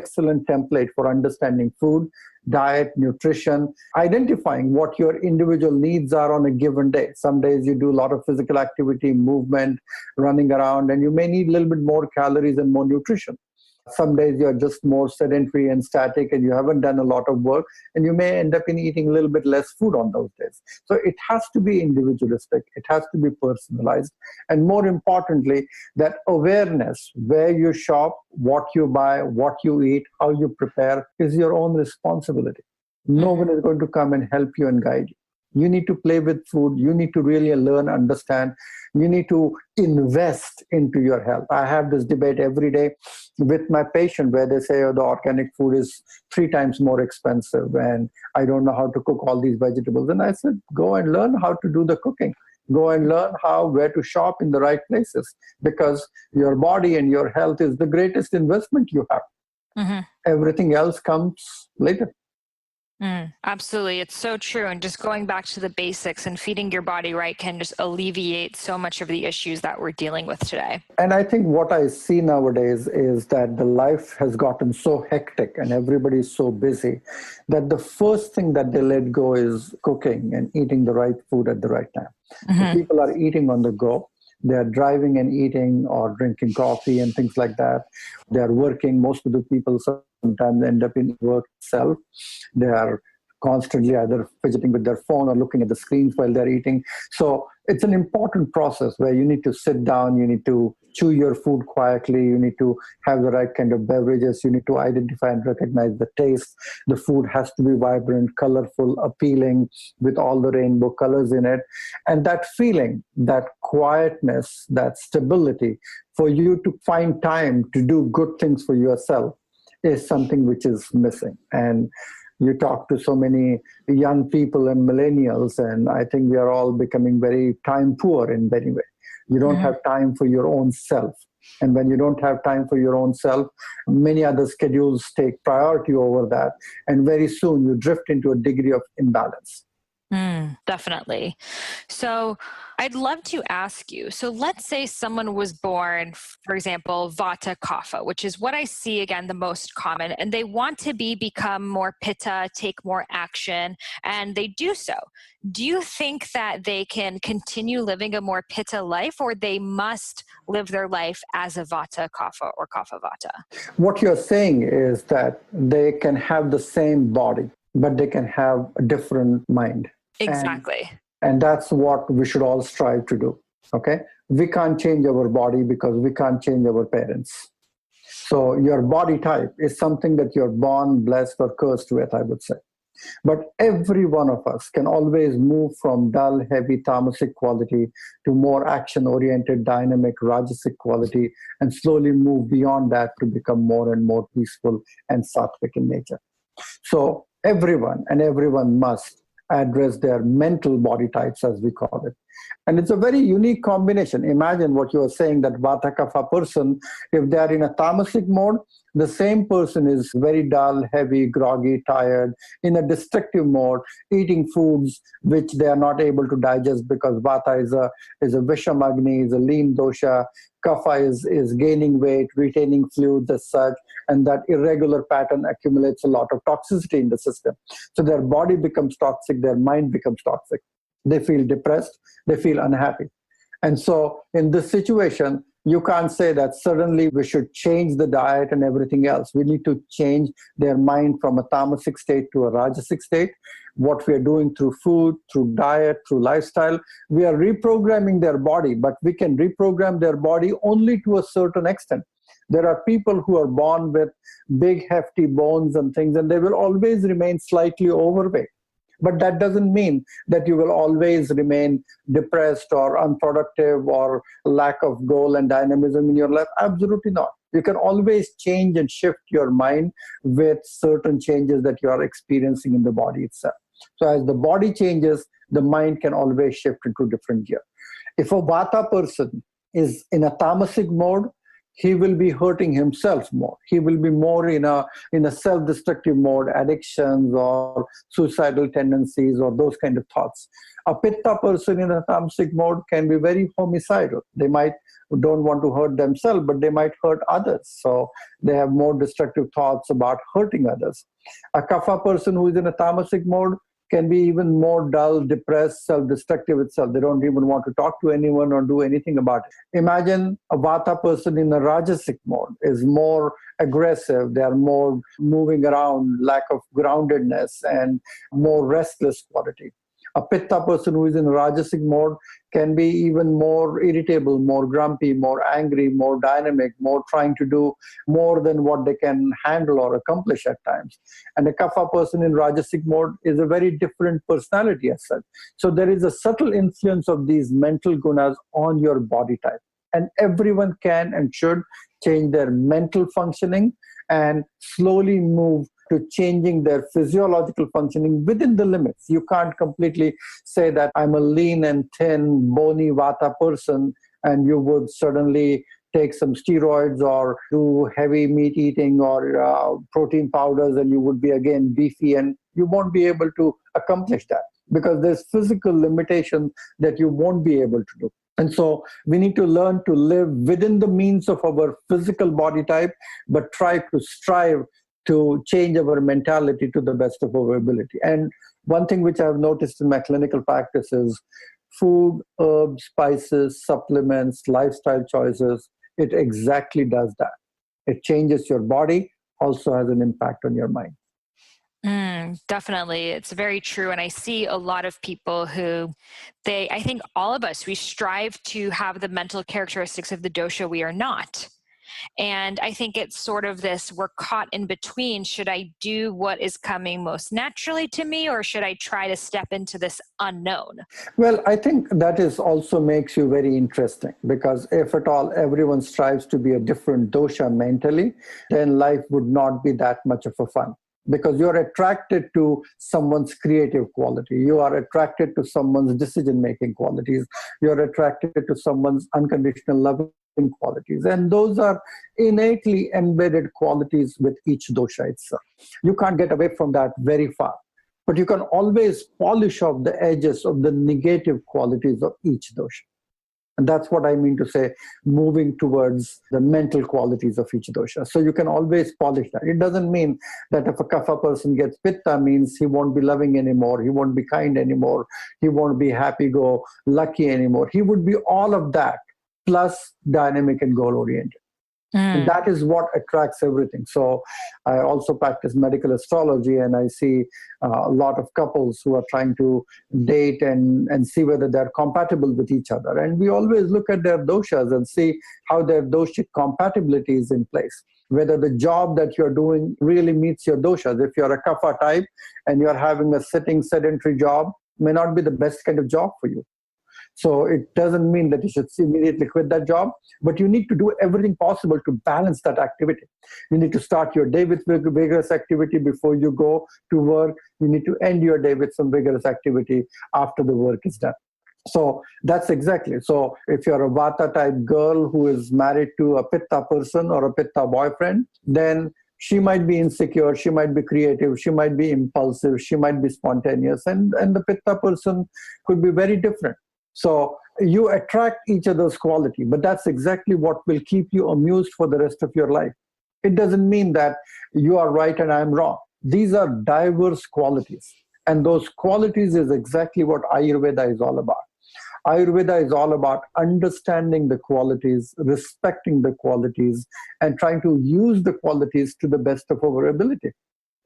template for understanding food, diet, nutrition, identifying what your individual needs are on a given day. Some days you do a lot of physical activity, movement, running around, and you may need a little bit more calories and more nutrition. Some days you're just more sedentary and static and you haven't done a lot of work, and you may end up in eating a little bit less food on those days. So it has to be individualistic. It has to be personalized. And more importantly, that awareness, where you shop, what you buy, what you eat, how you prepare, is your own responsibility. No one is going to come and help you and guide you. You need to play with food. You need to really learn, understand. You need to invest into your health. I have this debate every day with my patient where they say, oh, the organic food is 3 times more expensive and I don't know how to cook all these vegetables. And I said, go and learn how to do the cooking. Go and learn where to shop in the right places, because your body and your health is the greatest investment you have. Everything else comes later. Absolutely. It's so true. And just going back to the basics and feeding your body right can just alleviate so much of the issues that we're dealing with today. And I think what I see nowadays is that the life has gotten so hectic and everybody's so busy that the first thing that they let go is cooking and eating the right food at the right time. So people are eating on the go. They are driving and eating or drinking coffee and things like that. They are working. Most of the people sometimes end up in work itself. They are constantly either fidgeting with their phone or looking at the screens while they're eating. So it's an important process where you need to sit down, you need to chew your food quietly, you need to have the right kind of beverages, you need to identify and recognize the taste. The food has to be vibrant, colorful, appealing, with all the rainbow colors in it. And that feeling, that quietness, that stability, for you to find time to do good things for yourself is something which is missing. And you talk to so many young people and millennials, and I think we are all becoming very time poor in many ways. You don't have time for your own self. And when you don't have time for your own self, many other schedules take priority over that. And very soon you drift into a degree of imbalance. Definitely. So I'd love to ask you, so let's say someone was born, for example, Vata Kapha, which is what I see again the most common, and they want to become more Pitta, take more action, and they do so. Do you think that they can continue living a more Pitta life, or they must live their life as a Vata Kapha or Kapha Vata? What you're saying is that they can have the same body, but they can have a different mind. Exactly. And that's what we should all strive to do. Okay? We can't change our body because we can't change our parents. So your body type is something that you're born, blessed, or cursed with, I would say. But every one of us can always move from dull, heavy, tamasic quality to more action-oriented, dynamic, rajasic quality, and slowly move beyond that to become more and more peaceful and sattvic in nature. So everyone must address their mental body types, as we call it. And it's a very unique combination. Imagine what you are saying, that Vata Kapha person, if they are in a tamasic mode, the same person is very dull, heavy, groggy, tired, in a destructive mode, eating foods which they are not able to digest because Vata is a Vishamagni, is a lean dosha. Kapha is gaining weight, retaining fluids as such, and that irregular pattern accumulates a lot of toxicity in the system. So their body becomes toxic, their mind becomes toxic. They feel depressed, they feel unhappy. And so in this situation, you can't say that suddenly we should change the diet and everything else. We need to change their mind from a tamasic state to a rajasic state. What we are doing through food, through diet, through lifestyle, we are reprogramming their body, but we can reprogram their body only to a certain extent. There are people who are born with big, hefty bones and things, and they will always remain slightly overweight. But that doesn't mean that you will always remain depressed or unproductive or lack of goal and dynamism in your life. Absolutely not. You can always change and shift your mind with certain changes that you are experiencing in the body itself. So as the body changes, the mind can always shift into different gear. If a Vata person is in a tamasic mode, he will be hurting himself more. He will be more in a self-destructive mode, addictions or suicidal tendencies or those kind of thoughts. A Pitta person in a tamasic mode can be very homicidal. They don't want to hurt themselves, but they might hurt others. So they have more destructive thoughts about hurting others. A Kapha person who is in a tamasic mode can be even more dull, depressed, self-destructive itself. They don't even want to talk to anyone or do anything about it. Imagine a Vata person in a Rajasic mode is more aggressive. They are more moving around, lack of groundedness and more restless quality. A Pitta person who is in Rajasic mode can be even more irritable, more grumpy, more angry, more dynamic, more trying to do more than what they can handle or accomplish at times. And a Kapha person in Rajasic mode is a very different personality as such. So there is a subtle influence of these mental gunas on your body type. And everyone can and should change their mental functioning and slowly move to changing their physiological functioning within the limits. You can't completely say that I'm a lean and thin, bony Vata person, and you would suddenly take some steroids or do heavy meat eating or protein powders, and you would be again beefy, and you won't be able to accomplish that because there's physical limitation that you won't be able to do. And so we need to learn to live within the means of our physical body type, but try to strive to change our mentality to the best of our ability. And one thing which I've noticed in my clinical practice is food, herbs, spices, supplements, lifestyle choices, it exactly does that. It changes your body, also has an impact on your mind. Definitely. It's very true. And I see a lot of people who I think all of us, we strive to have the mental characteristics of the dosha we are not. And I think it's sort of this, we're caught in between. Should I do what is coming most naturally to me, or should I try to step into this unknown? Well, I think that is also makes you very interesting, because if at all everyone strives to be a different dosha mentally, then life would not be that much of a fun. Because you're attracted to someone's creative quality. You are attracted to someone's decision-making qualities. You're attracted to someone's unconditional loving qualities. And those are innately embedded qualities with each dosha itself. You can't get away from that very far. But you can always polish off the edges of the negative qualities of each dosha. And that's what I mean to say, moving towards the mental qualities of each dosha. So you can always polish that. It doesn't mean that if a kapha person gets pitta, means he won't be loving anymore, he won't be kind anymore, he won't be happy-go-lucky anymore. He would be all of that, plus dynamic and goal-oriented. And that is what attracts everything. So I also practice medical astrology, and I see a lot of couples who are trying to date and see whether they're compatible with each other. And we always look at their doshas and see how their doshic compatibility is in place, whether the job that you're doing really meets your doshas. If you're a kapha type and you're having a sitting sedentary job, may not be the best kind of job for you. So it doesn't mean that you should immediately quit that job, but you need to do everything possible to balance that activity. You need to start your day with vigorous activity before you go to work. You need to end your day with some vigorous activity after the work is done. So that's exactly. So if you're a Vata type girl who is married to a Pitta person or a Pitta boyfriend, then she might be insecure, she might be creative, she might be impulsive, she might be spontaneous, and the Pitta person could be very different. So you attract each other's quality, but that's exactly what will keep you amused for the rest of your life. It doesn't mean that you are right and I'm wrong. These are diverse qualities. And those qualities is exactly what Ayurveda is all about. Ayurveda is all about understanding the qualities, respecting the qualities, and trying to use the qualities to the best of our ability.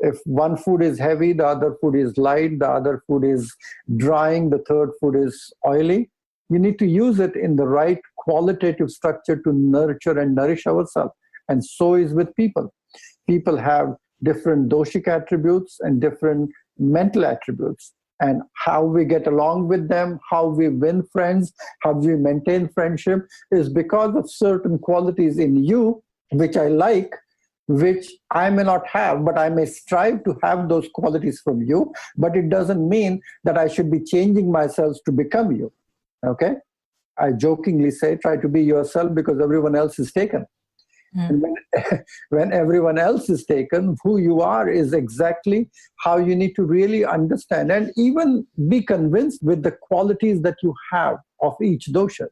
If one food is heavy, the other food is light, the other food is drying, the third food is oily, you need to use it in the right qualitative structure to nurture and nourish ourselves. And so is with people. People have different doshic attributes and different mental attributes. And how we get along with them, how we win friends, how we maintain friendship is because of certain qualities in you, which I like, which I may not have, but I may strive to have those qualities from you. But it doesn't mean that I should be changing myself to become you. Okay? I jokingly say, try to be yourself because everyone else is taken. And when everyone else is taken, who you are is exactly how you need to really understand and even be convinced with the qualities that you have of each dosha.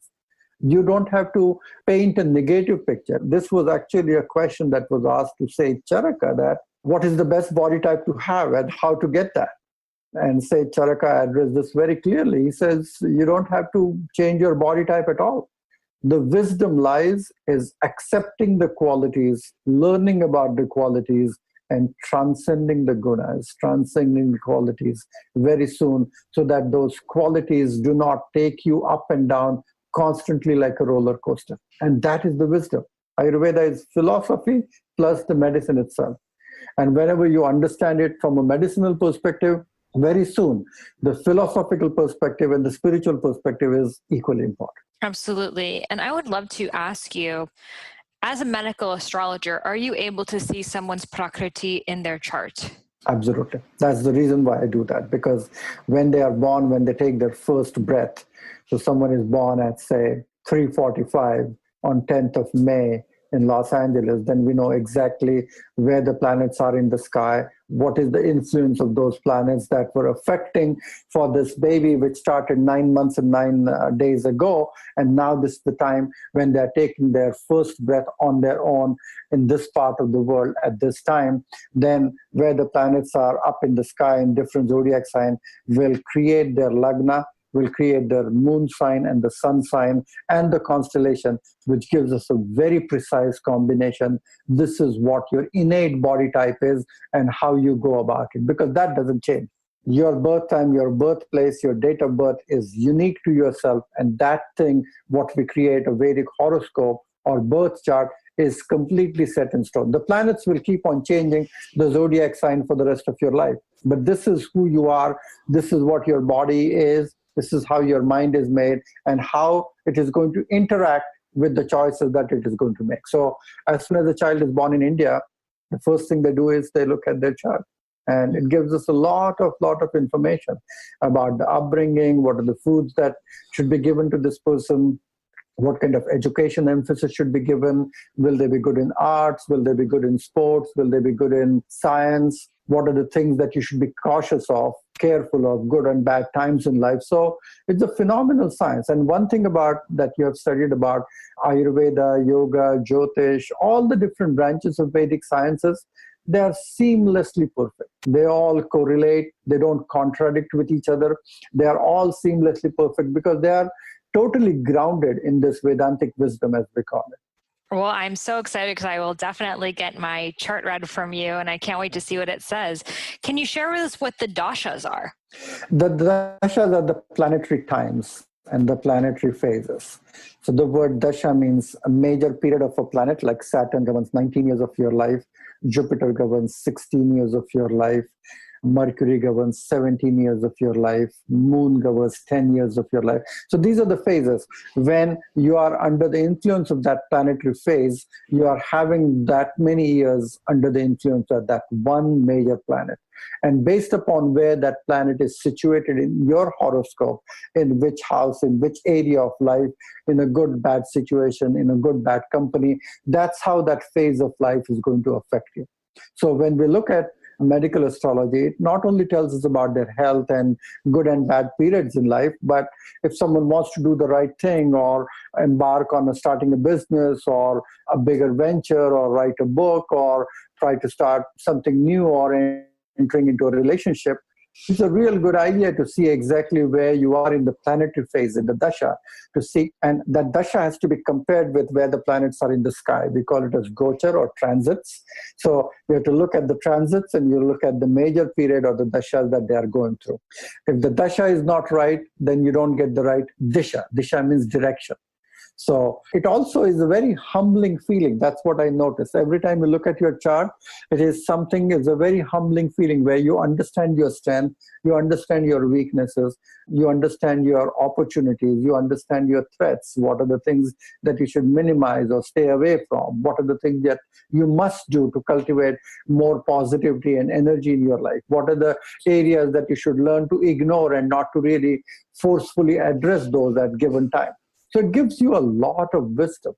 You don't have to paint a negative picture. This was actually a question that was asked to Sage Charaka, that what is the best body type to have and how to get that? And Sage Charaka addressed this very clearly. He says, you don't have to change your body type at all. The wisdom lies is accepting the qualities, learning about the qualities, and transcending the gunas, transcending the qualities very soon, so that those qualities do not take you up and down constantly like a roller coaster. And that is the wisdom. Ayurveda is philosophy plus the medicine itself. And whenever you understand it from a medicinal perspective, very soon the philosophical perspective and the spiritual perspective is equally important. Absolutely. And I would love to ask you, as a medical astrologer, are you able to see someone's prakriti in their chart? Absolutely. That's the reason why I do that, because when they are born, when they take their first breath, so someone is born at, say, 3:45, on 10th of May in Los Angeles, then we know exactly where the planets are in the sky, what is the influence of those planets that were affecting for this baby, which started 9 months and 9 days ago. And now this is the time when they're taking their first breath on their own in this part of the world at this time. Then where the planets are up in the sky in different zodiac sign will create their lagna, will create the moon sign and the sun sign and the constellation, which gives us a very precise combination. This is what your innate body type is and how you go about it, because that doesn't change. Your birth time, your birthplace, your date of birth is unique to yourself. And that thing, what we create, a Vedic horoscope or birth chart, is completely set in stone. The planets will keep on changing the zodiac sign for the rest of your life. But this is who you are. This is what your body is. This is how your mind is made and how it is going to interact with the choices that it is going to make. So as soon as a child is born in India, the first thing they do is they look at their chart. And it gives us a lot of information about the upbringing, what are the foods that should be given to this person, what kind of education emphasis should be given, will they be good in arts, will they be good in sports, will they be good in science, what are the things that you should be cautious of, careful of, good and bad times in life. So it's a phenomenal science. And one thing about that you have studied about Ayurveda, Yoga, Jyotish, all the different branches of Vedic sciences, they are seamlessly perfect. They all correlate. They don't contradict with each other. They are all seamlessly perfect because they are totally grounded in this Vedantic wisdom, as we call it. Well, I'm so excited because I will definitely get my chart read from you, and I can't wait to see what it says. Can you share with us what the Doshas are? The Dashas are the planetary times and the planetary phases. So the word Dasha means a major period of a planet, like Saturn governs 19 years of your life, Jupiter governs 16 years of your life, Mercury governs 17 years of your life, Moon governs 10 years of your life. So these are the phases. When you are under the influence of that planetary phase, you are having that many years under the influence of that one major planet. And based upon where that planet is situated in your horoscope, in which house, in which area of life, in a good, bad situation, in a good, bad company, that's how that phase of life is going to affect you. So when we look at medical astrology, it not only tells us about their health and good and bad periods in life, but if someone wants to do the right thing or embark on starting a business or a bigger venture or write a book or try to start something new or entering into a relationship, it's a real good idea to see exactly where you are in the planetary phase, in the dasha, to see. And that dasha has to be compared with where the planets are in the sky. We call it as gochar or transits. So you have to look at the transits and you look at the major period or the dashas that they are going through. If the dasha is not right, then you don't get the right disha. Disha means direction. So it also is a very humbling feeling. That's what I notice. Every time you look at your chart, it's a very humbling feeling where you understand your strength, you understand your weaknesses, you understand your opportunities, you understand your threats. What are the things that you should minimize or stay away from? What are the things that you must do to cultivate more positivity and energy in your life? What are the areas that you should learn to ignore and not to really forcefully address those at given time? So it gives you a lot of wisdom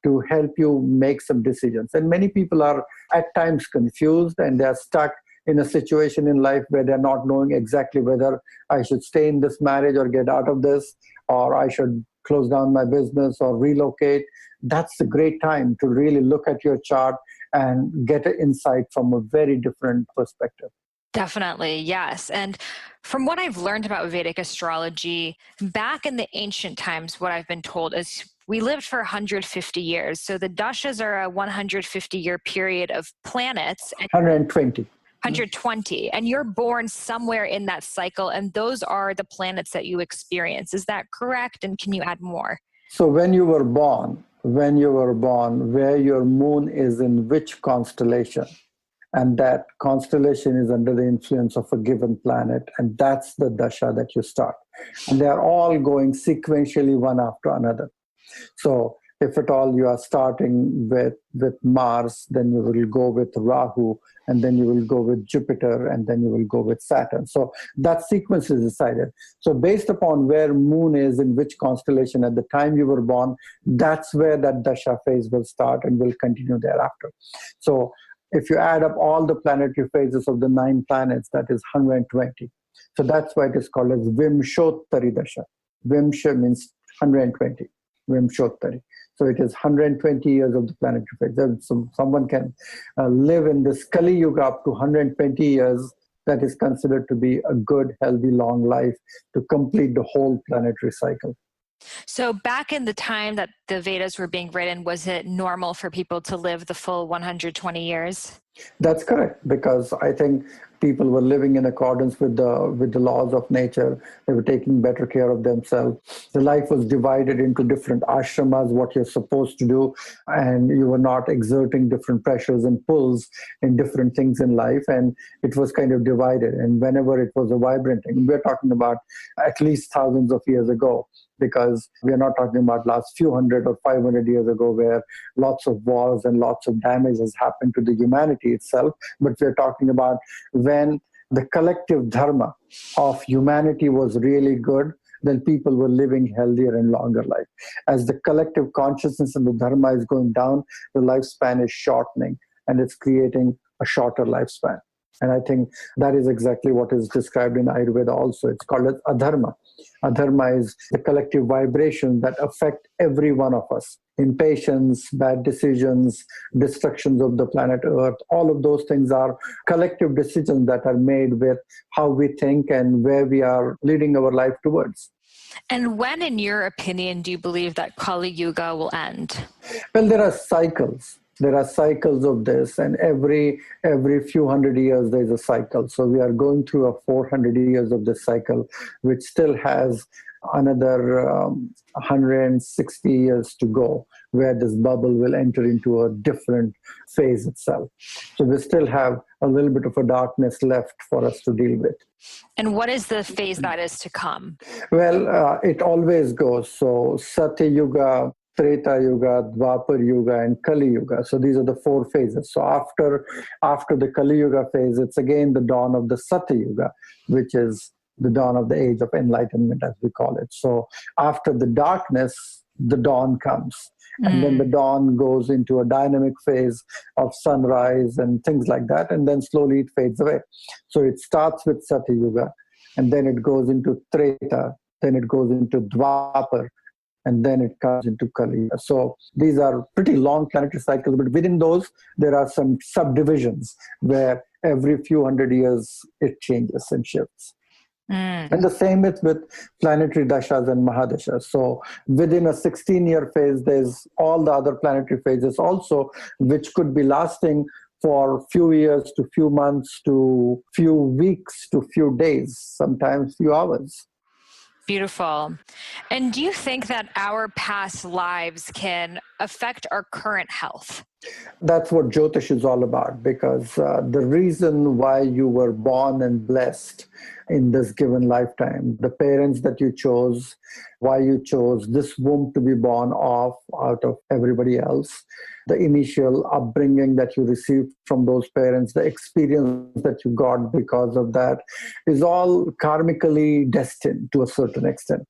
to help you make some decisions. And many people are at times confused and they're stuck in a situation in life where they're not knowing exactly whether I should stay in this marriage or get out of this, or I should close down my business or relocate. That's a great time to really look at your chart and get an insight from a very different perspective. Definitely, yes. And from what I've learned about Vedic astrology, back in the ancient times, what I've been told is we lived for 150 years. So the Dashas are a 150-year period of planets. 120. 120. And you're born somewhere in that cycle, and those are the planets that you experience. Is that correct? And can you add more? So when you were born, where your moon is in which constellation, and that constellation is under the influence of a given planet, and that's the dasha that you start. And they're all going sequentially one after another. So If at all you are starting with Mars, then you will go with Rahu, and then you will go with Jupiter, and then you will go with Saturn. So that sequence is decided. So based upon where Moon is in which constellation at the time you were born, that's where that Dasha phase will start and will continue thereafter. So if you add up all the planetary phases of the 9 planets, that is 120. So that's why it is called as Vimshottari Dasha. Vimsha means 120. Vimshottari. So it is 120 years of the planetary phase. So someone can live in this Kali Yuga up to 120 years. That is considered to be a good, healthy, long life to complete the whole planetary cycle. So back in the time that the Vedas were being written, was it normal for people to live the full 120 years? That's correct, because I think people were living in accordance with the laws of nature. They were taking better care of themselves. The life was divided into different ashramas, what you're supposed to do, and you were not exerting different pressures and pulls in different things in life, and it was kind of divided. And whenever it was a vibrant thing, we're talking about at least thousands of years ago, because we are not talking about last few hundred or 500 years ago where lots of wars and lots of damage has happened to the humanity itself, but we're talking about when the collective dharma of humanity was really good, then people were living healthier and longer life. As the collective consciousness and the dharma is going down, the lifespan is shortening, and it's creating a shorter lifespan. And I think that is exactly what is described in Ayurveda also. It's called as adharma. Adharma is the collective vibration that affect every one of us. Impatience, bad decisions, destructions of the planet Earth, all of those things are collective decisions that are made with how we think and where we are leading our life towards. And when, in your opinion, do you believe that Kali Yuga will end? Well, there are cycles. There are cycles of this, and every few hundred years there's a cycle. So we are going through a 400 years of this cycle, which still has another 160 years to go, where this bubble will enter into a different phase itself. So we still have a little bit of a darkness left for us to deal with. And what is the phase that is to come? Well, it always goes. So Satya Yuga, Treta Yuga, Dwapar Yuga, and Kali Yuga. So these are the 4 phases. So after the Kali Yuga phase, it's again the dawn of the Satya Yuga, which is the dawn of the age of enlightenment, as we call it. So after the darkness, the dawn comes. And then the dawn goes into a dynamic phase of sunrise and things like that. And then slowly it fades away. So it starts with Satya Yuga, and then it goes into Treta, then it goes into Dwapar, and then it comes into Kali. So these are pretty long planetary cycles, but within those, there are some subdivisions where every few hundred years it changes and shifts. And the same is with planetary dashas and mahadashas. So within a 16-year phase, there's all the other planetary phases also, which could be lasting for few years to few months to few weeks to few days, sometimes few hours. Beautiful. And do you think that our past lives can affect our current health? That's what Jyotish is all about, because the reason why you were born and blessed in this given lifetime, the parents that you chose, why you chose this womb to be born off out of everybody else, the initial upbringing that you received from those parents, the experience that you got because of that, is all karmically destined to a certain extent.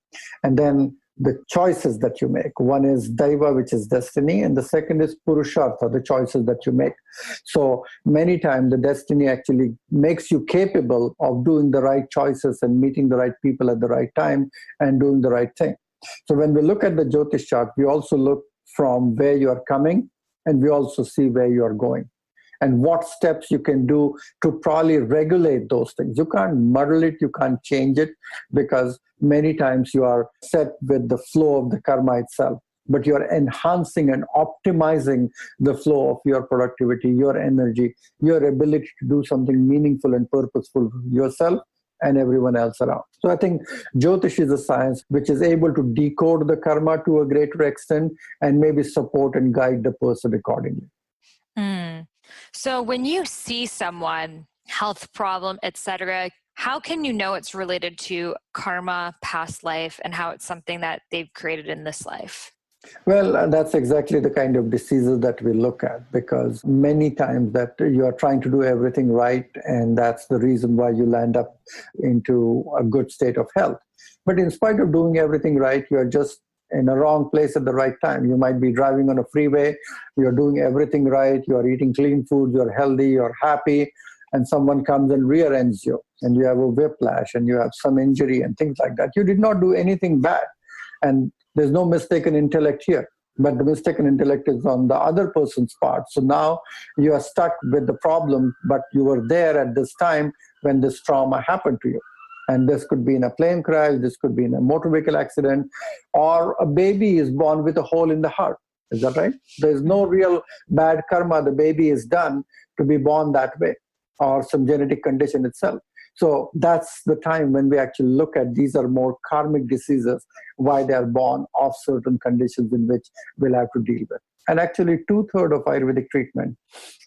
And then the choices that you make. One is Daiva, which is destiny, and the second is Purushartha, the choices that you make. So many times the destiny actually makes you capable of doing the right choices and meeting the right people at the right time and doing the right thing. So when we look at the Jyotish chart, we also look from where you are coming, and we also see where you are going, and what steps you can do to probably regulate those things. You can't muddle it, you can't change it, because many times you are set with the flow of the karma itself, but you are enhancing and optimizing the flow of your productivity, your energy, your ability to do something meaningful and purposeful for yourself and everyone else around. So I think Jyotish is a science which is able to decode the karma to a greater extent and maybe support and guide the person accordingly. So when you see someone, health problem, etc., how can you know it's related to karma, past life, and how it's something that they've created in this life? Well, that's exactly the kind of diseases that we look at, because many times that you are trying to do everything right, and that's the reason why you land up into a good state of health. But in spite of doing everything right, you're just in a wrong place at the right time. You might be driving on a freeway, you're doing everything right, you're eating clean food, you're healthy, you're happy, and someone comes and rear ends you, and you have a whiplash, and you have some injury and things like that. You did not do anything bad. And there's no mistaken intellect here, but the mistaken intellect is on the other person's part. So now you are stuck with the problem, but you were there at this time when this trauma happened to you. And this could be in a plane crash, this could be in a motor vehicle accident, or a baby is born with a hole in the heart. Is that right? There's no real bad karma. The baby is done to be born that way, or some genetic condition itself. So that's the time when we actually look at these are more karmic diseases, why they are born of certain conditions in which we'll have to deal with. And actually 2/3 of Ayurvedic treatment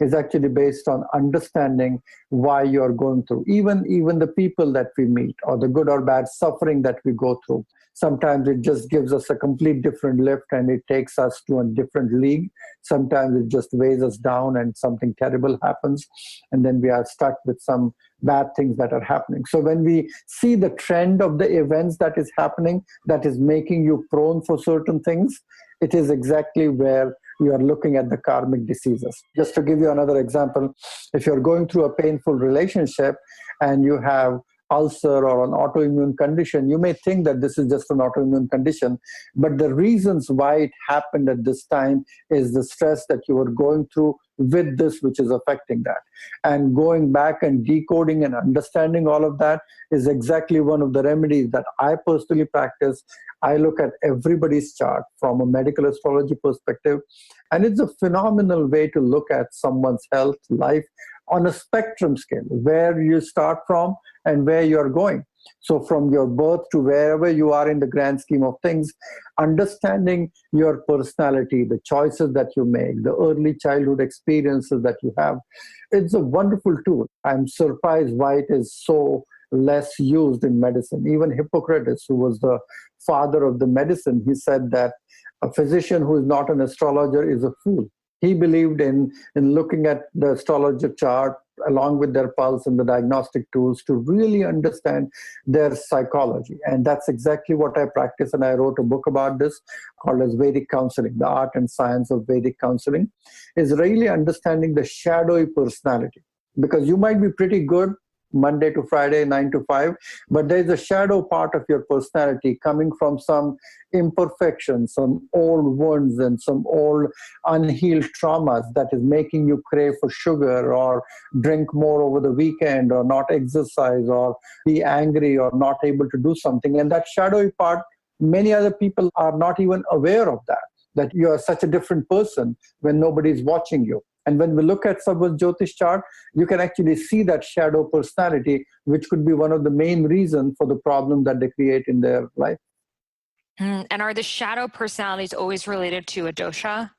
is actually based on understanding why you're going through. Even the people that we meet, or the good or bad suffering that we go through, sometimes it just gives us a complete different lift and it takes us to a different league. Sometimes it just weighs us down and something terrible happens, and then we are stuck with some bad things that are happening. So when we see the trend of the events that is happening, that is making you prone for certain things, it is exactly where you are looking at the karmic diseases. Just to give you another example, if you're going through a painful relationship and you have ulcer or an autoimmune condition, you may think that this is just an autoimmune condition, but the reasons why it happened at this time is the stress that you were going through with this, which is affecting that. And going back and decoding and understanding all of that is exactly one of the remedies that I personally practice. I look at everybody's chart from a medical astrology perspective, and it's a phenomenal way to look at someone's health, life on a spectrum scale, where you start from and where you're going. So from your birth to wherever you are in the grand scheme of things, understanding your personality, the choices that you make, the early childhood experiences that you have, it's a wonderful tool. I'm surprised why it is so less used in medicine. Even Hippocrates, who was the father of the medicine, he said that a physician who is not an astrologer is a fool. He believed in looking at the astrologer chart along with their pulse and the diagnostic tools to really understand their psychology. And that's exactly what I practice. And I wrote a book about this called as Vedic Counseling, the art and science of Vedic counseling, is really understanding the shadowy personality. Because you might be pretty good Monday to Friday, 9 to 5, but there's a shadow part of your personality coming from some imperfections, some old wounds and some old unhealed traumas that is making you crave for sugar or drink more over the weekend or not exercise or be angry or not able to do something. And that shadowy part, many other people are not even aware of that you are such a different person when nobody's watching you. And when we look at someone's Jyotish chart, you can actually see that shadow personality, which could be one of the main reasons for the problem that they create in their life. And are the shadow personalities always related to a dosha?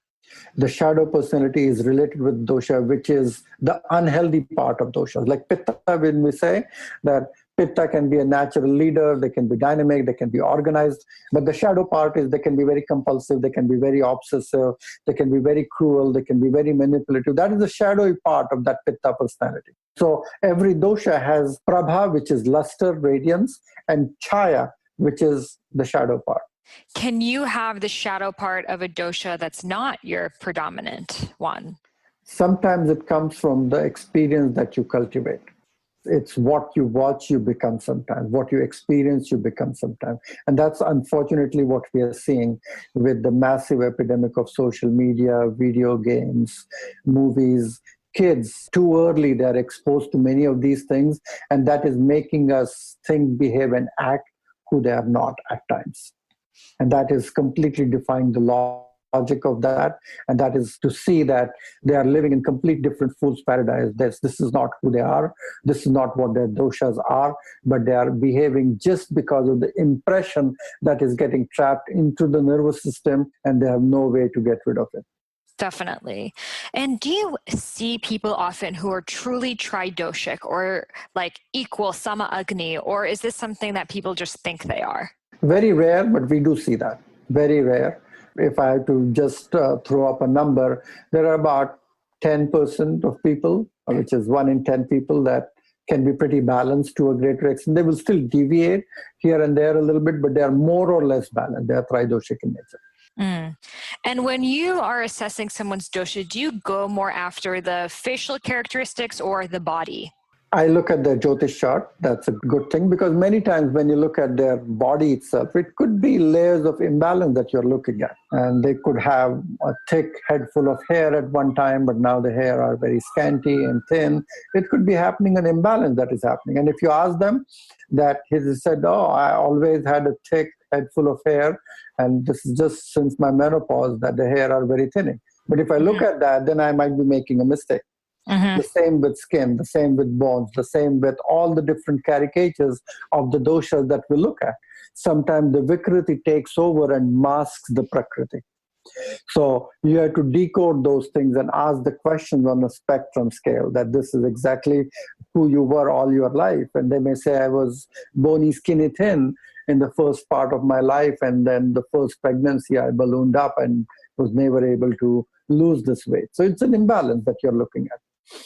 The shadow personality is related with dosha, which is the unhealthy part of dosha. Like Pitta, when we say that Pitta can be a natural leader, they can be dynamic, they can be organized, but the shadow part is they can be very compulsive, they can be very obsessive, they can be very cruel, they can be very manipulative. That is the shadowy part of that Pitta personality. So every dosha has Prabha, which is luster, radiance, and Chaya, which is the shadow part. Can you have the shadow part of a dosha that's not your predominant one? Sometimes it comes from the experience that you cultivate. It's what you watch, you become sometimes. What you experience, you become sometimes. And that's unfortunately what we are seeing with the massive epidemic of social media, video games, movies. Kids, too early, they're exposed to many of these things. And that is making us think, behave, and act who they are not at times. And that is completely defying the logic of that. And that is to see that they are living in complete different fool's paradise. This is not who they are. This is not what their doshas are, but they are behaving just because of the impression that is getting trapped into the nervous system, and they have no way to get rid of it. Definitely. And do you see people often who are truly tridoshic or like equal sama agni, or is this something that people just think they are? Very rare, but we do see that. Very rare. If I had to just throw up a number, there are about 10% of people, which is 1 in 10 people, that can be pretty balanced to a greater extent. They will still deviate here and there a little bit, but they are more or less balanced. They are tridoshic in nature. Mm. And when you are assessing someone's dosha, do you go more after the facial characteristics or the body? I look at their Jyotish chart. That's a good thing, because many times when you look at their body itself, it could be layers of imbalance that you're looking at. And they could have a thick head full of hair at one time, but now the hair are very scanty and thin. It could be happening, an imbalance that is happening. And if you ask them that, he said, oh, I always had a thick head full of hair, and this is just since my menopause that the hair are very thinning. But if I look at that, then I might be making a mistake. The same with skin, the same with bones, the same with all the different caricatures of the doshas that we look at. Sometimes the Vikriti takes over and masks the Prakriti. So you have to decode those things and ask the questions on a spectrum scale, that this is exactly who you were all your life. And they may say, I was bony, skinny, thin in the first part of my life, and then the first pregnancy I ballooned up and was never able to lose this weight. So it's an imbalance that you're looking at.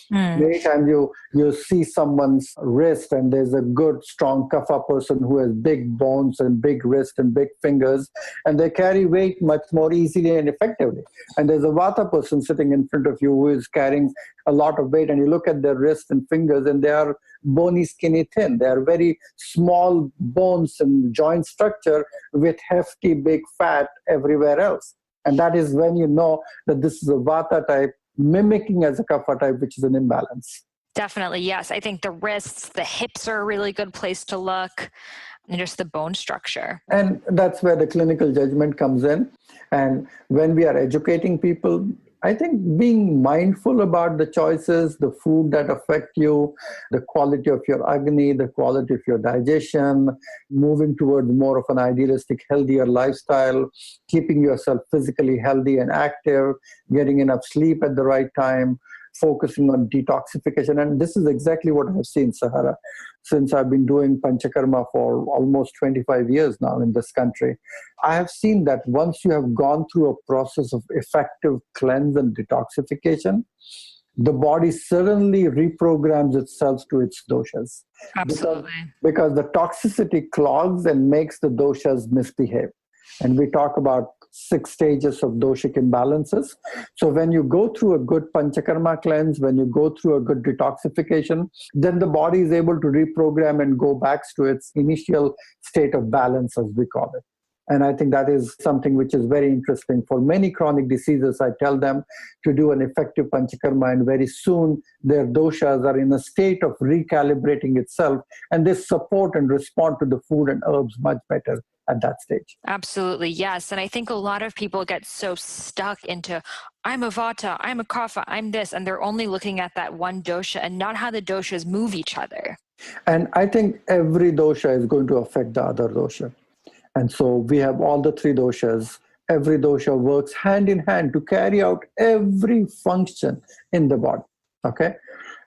Many times you see someone's wrist, and there's a good, strong kapha person who has big bones and big wrist and big fingers, and they carry weight much more easily and effectively. And there's a vata person sitting in front of you who is carrying a lot of weight, and you look at their wrist and fingers, and they are bony, skinny, thin. They are very small bones and joint structure with hefty, big fat everywhere else. And that is when you know that this is a vata type mimicking as a kapha type, which is an imbalance. Definitely, yes. I think the wrists, the hips are a really good place to look, and just the bone structure. And that's where the clinical judgment comes in. And when we are educating people, I think being mindful about the choices, the food that affect you, the quality of your agni, the quality of your digestion, moving towards more of an idealistic, healthier lifestyle, keeping yourself physically healthy and active, getting enough sleep at the right time, focusing on detoxification. And this is exactly what I've seen, Sahara, since I've been doing Panchakarma for almost 25 years now in this country. I have seen that once you have gone through a process of effective cleanse and detoxification, the body suddenly reprograms itself to its doshas. Absolutely. Because the toxicity clogs and makes the doshas misbehave. And we talk about 6 stages of doshic imbalances. So when you go through a good panchakarma cleanse, when you go through a good detoxification, then the body is able to reprogram and go back to its initial state of balance, as we call it. And I think that is something which is very interesting. For many chronic diseases, I tell them to do an effective panchakarma, and very soon their doshas are in a state of recalibrating itself, and they support and respond to the food and herbs much better at that stage. Absolutely, yes. And I think a lot of people get so stuck into, I'm a vata, I'm a kapha, I'm this, and they're only looking at that one dosha and not how the doshas move each other. And I think every dosha is going to affect the other dosha. And so we have all the 3 doshas. Every dosha works hand in hand to carry out every function in the body. Okay?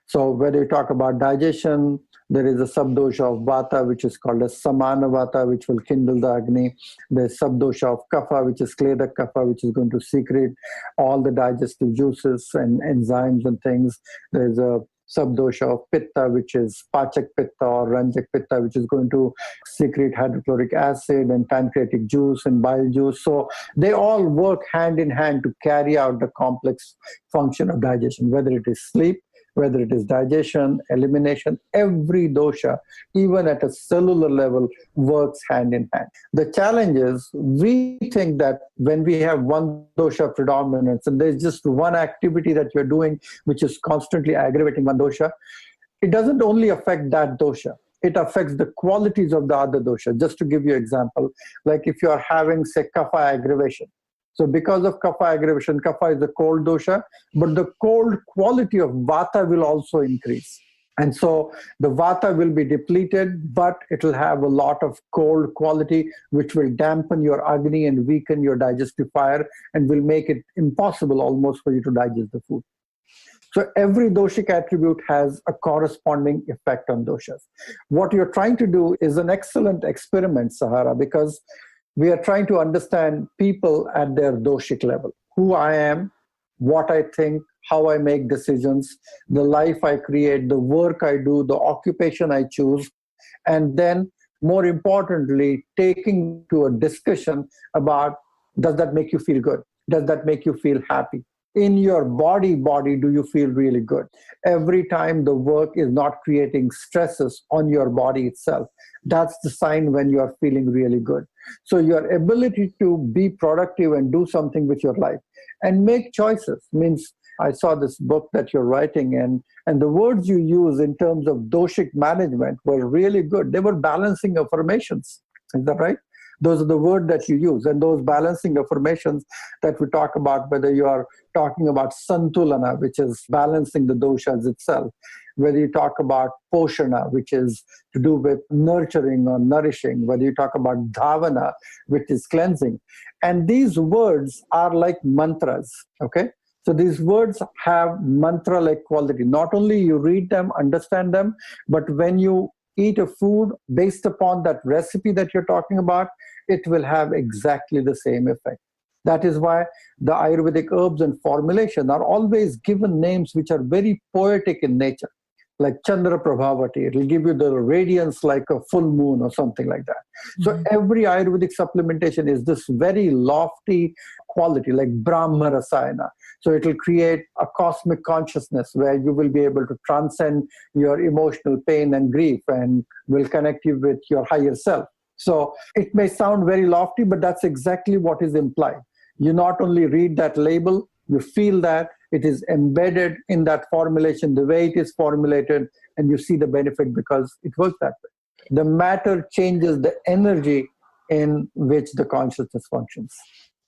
So whether you talk about digestion, there is a subdosha of vata, which is called as samana vata, which will kindle the agni. There's subdosha of kapha, which is kleda kapha, which is going to secrete all the digestive juices and enzymes and things. There's a subdosha of pitta, which is pachak pitta or ranjak pitta, which is going to secrete hydrochloric acid and pancreatic juice and bile juice. So they all work hand in hand to carry out the complex function of digestion, whether it is sleep, whether it is digestion, elimination. Every dosha, even at a cellular level, works hand in hand. The challenge is we think that when we have one dosha predominance and there's just one activity that you're doing which is constantly aggravating one dosha, it doesn't only affect that dosha. It affects the qualities of the other dosha. Just to give you an example, like if you are having, say, kapha aggravation. So because of kapha aggravation, kapha is the cold dosha, but the cold quality of vata will also increase. And so the vata will be depleted, but it will have a lot of cold quality, which will dampen your agni and weaken your digestive fire and will make it impossible almost for you to digest the food. So every doshic attribute has a corresponding effect on doshas. What you're trying to do is an excellent experiment, Sahara, because We are trying to understand people at their doshic level, who I am, what I think, how I make decisions, the life I create, the work I do, the occupation I choose, and then more importantly, taking to a discussion about, does that make you feel good? Does that make you feel happy? In your body, do you feel really good? Every time the work is not creating stresses on your body itself, that's the sign when you are feeling really good. So your ability to be productive and do something with your life and make choices means, I saw this book that you're writing, and the words you use in terms of doshic management were really good. They were balancing affirmations. Is that right? Those are the words that you use. And those balancing affirmations that we talk about, whether you are talking about santulana, which is balancing the doshas itself, whether you talk about poshana, which is to do with nurturing or nourishing, whether you talk about dhavana, which is cleansing. And these words are like mantras, okay? So these words have mantra-like quality. Not only you read them, understand them, but when you eat a food based upon that recipe that you're talking about, it will have exactly the same effect. That is why the Ayurvedic herbs and formulation are always given names which are very poetic in nature, like Chandra Prabhavati. It will give you the radiance like a full moon or something like that. Mm-hmm. So every Ayurvedic supplementation is this very lofty quality, like Brahma Rasayana. So it will create a cosmic consciousness where you will be able to transcend your emotional pain and grief and will connect you with your higher self. So it may sound very lofty, but that's exactly what is implied. You not only read that label, you feel that it is embedded in that formulation, the way it is formulated, and you see the benefit because it works that way. The matter changes the energy in which the consciousness functions.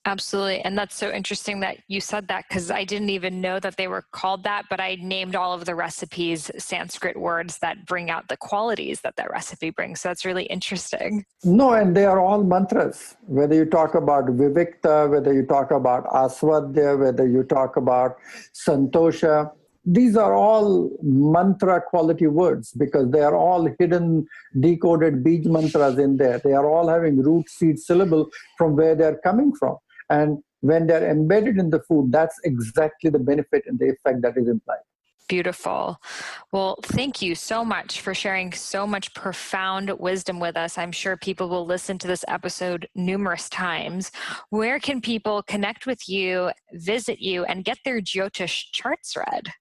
Absolutely. And that's so interesting that you said that, because I didn't even know that they were called that, but I named all of the recipes Sanskrit words that bring out the qualities that recipe brings. So that's really interesting. No, and they are all mantras. Whether you talk about Vivikta, whether you talk about Aswadya, whether you talk about Santosha, these are all mantra quality words because they are all hidden, decoded bij mantras in there. They are all having root, seed, syllable from where they're coming from. And when they're embedded in the food, that's exactly the benefit and the effect that is implied. Beautiful. Well, thank you so much for sharing so much profound wisdom with us. I'm sure people will listen to this episode numerous times. Where can people connect with you, visit you, and get their Jyotish charts read?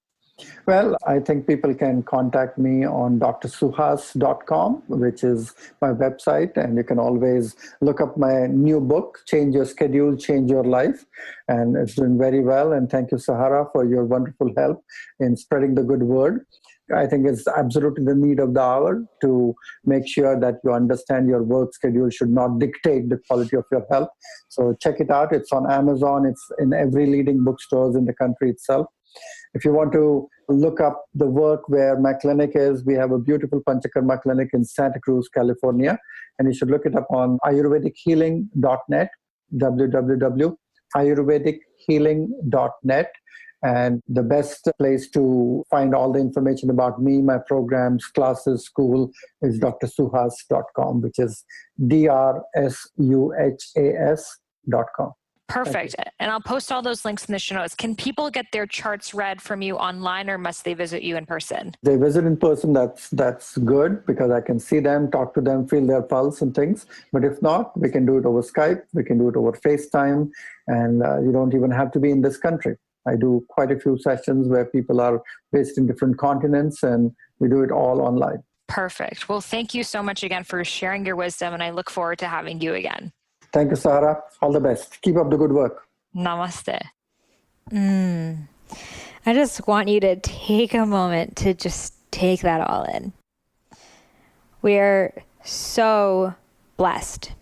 Well, I think people can contact me on drsuhas.com, which is my website, and you can always look up my new book, Change Your Schedule, Change Your Life, and it's doing very well. And thank you, Sahara, for your wonderful help in spreading the good word. I think it's absolutely the need of the hour to make sure that you understand your work schedule should not dictate the quality of your health. So check it out. It's on Amazon. It's in every leading bookstores in the country itself. If you want to look up the work where my clinic is, we have a beautiful Panchakarma clinic in Santa Cruz, California. And you should look it up on ayurvedichealing.net, www.ayurvedichealing.net. And the best place to find all the information about me, my programs, classes, school is drsuhas.com, which is drsuhas.com. Perfect. And I'll post all those links in the show notes. Can people get their charts read from you online, or must they visit you in person? They visit in person, that's good, because I can see them, talk to them, feel their pulse and things. But if not, we can do it over Skype, we can do it over FaceTime, and you don't even have to be in this country. I do quite a few sessions where people are based in different continents, and we do it all online. Perfect. Well, thank you so much again for sharing your wisdom, and I look forward to having you again. Thank you, Sahara. All the best. Keep up the good work. Namaste. I just want you to take a moment to just take that all in. We're so blessed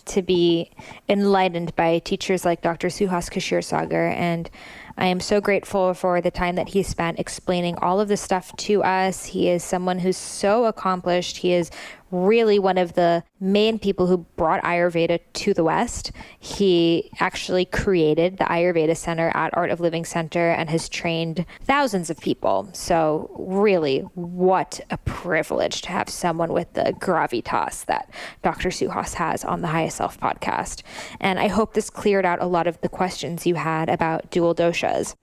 to be enlightened by teachers like Dr. Suhas Kshirsagar, and I am so grateful for the time that he spent explaining all of this stuff to us. He is someone who's so accomplished. He is really one of the main people who brought Ayurveda to the West. He actually created the Ayurveda Center at Art of Living Center and has trained thousands of people. So really, what a privilege to have someone with the gravitas that Dr. Suhas has on the Highest Self podcast. And I hope this cleared out a lot of the questions you had about dual doshas.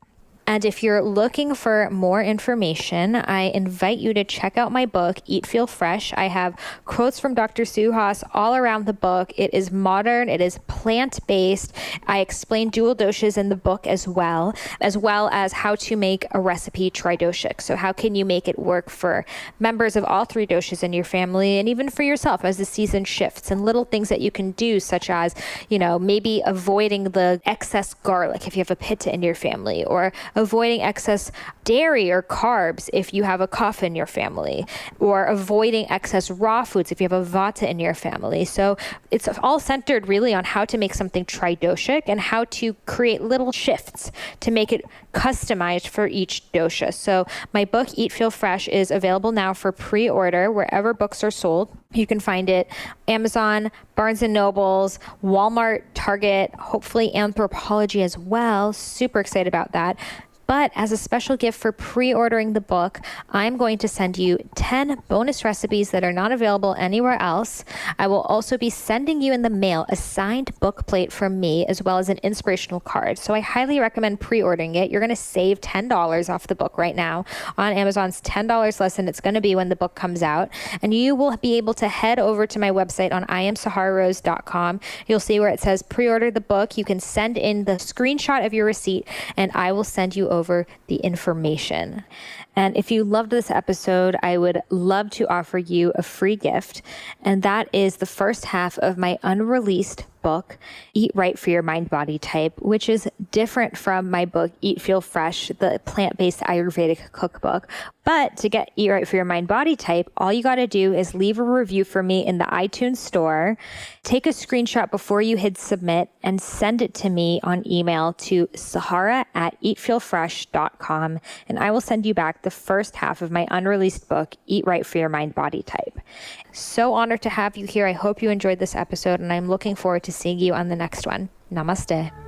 And if you're looking for more information, I invite you to check out my book, Eat, Feel Fresh. I have quotes from Dr. Suhas all around the book. It is modern. It is plant-based. I explain dual doshas in the book as well as how to make a recipe tridoshic. So how can you make it work for members of all three doshas in your family and even for yourself as the season shifts, and little things that you can do, such as, maybe avoiding the excess garlic if you have a pitta in your family, or avoiding excess dairy or carbs if you have a kapha in your family, or avoiding excess raw foods if you have a vata in your family. So it's all centered really on how to make something tridoshic and how to create little shifts to make it customized for each dosha. So my book, Eat, Feel Fresh, is available now for pre-order wherever books are sold. You can find it Amazon, Barnes & Nobles, Walmart, Target, hopefully Anthropology as well. Super excited about that. But as a special gift for pre-ordering the book, I'm going to send you 10 bonus recipes that are not available anywhere else. I will also be sending you in the mail a signed book plate from me, as well as an inspirational card. So I highly recommend pre-ordering it. You're going to save $10 off the book right now on Amazon's $10 less than it's going to be when the book comes out. And you will be able to head over to my website on IamSahararose.com. You'll see where it says pre-order the book. You can send in the screenshot of your receipt, and I will send you over the information. And if you loved this episode, I would love to offer you a free gift. And that is the first half of my unreleased book, Eat Right for Your Mind Body Type, which is different from my book, Eat, Feel Fresh, the plant-based Ayurvedic cookbook. But to get Eat Right for Your Mind Body Type, all you got to do is leave a review for me in the iTunes store, take a screenshot before you hit submit, and send it to me on email to sahara@eatfeelfresh.com, and I will send you back the first half of my unreleased book, Eat Right for Your Mind Body Type. So honored to have you here. I hope you enjoyed this episode, and I'm looking forward to seeing you on the next one. Namaste.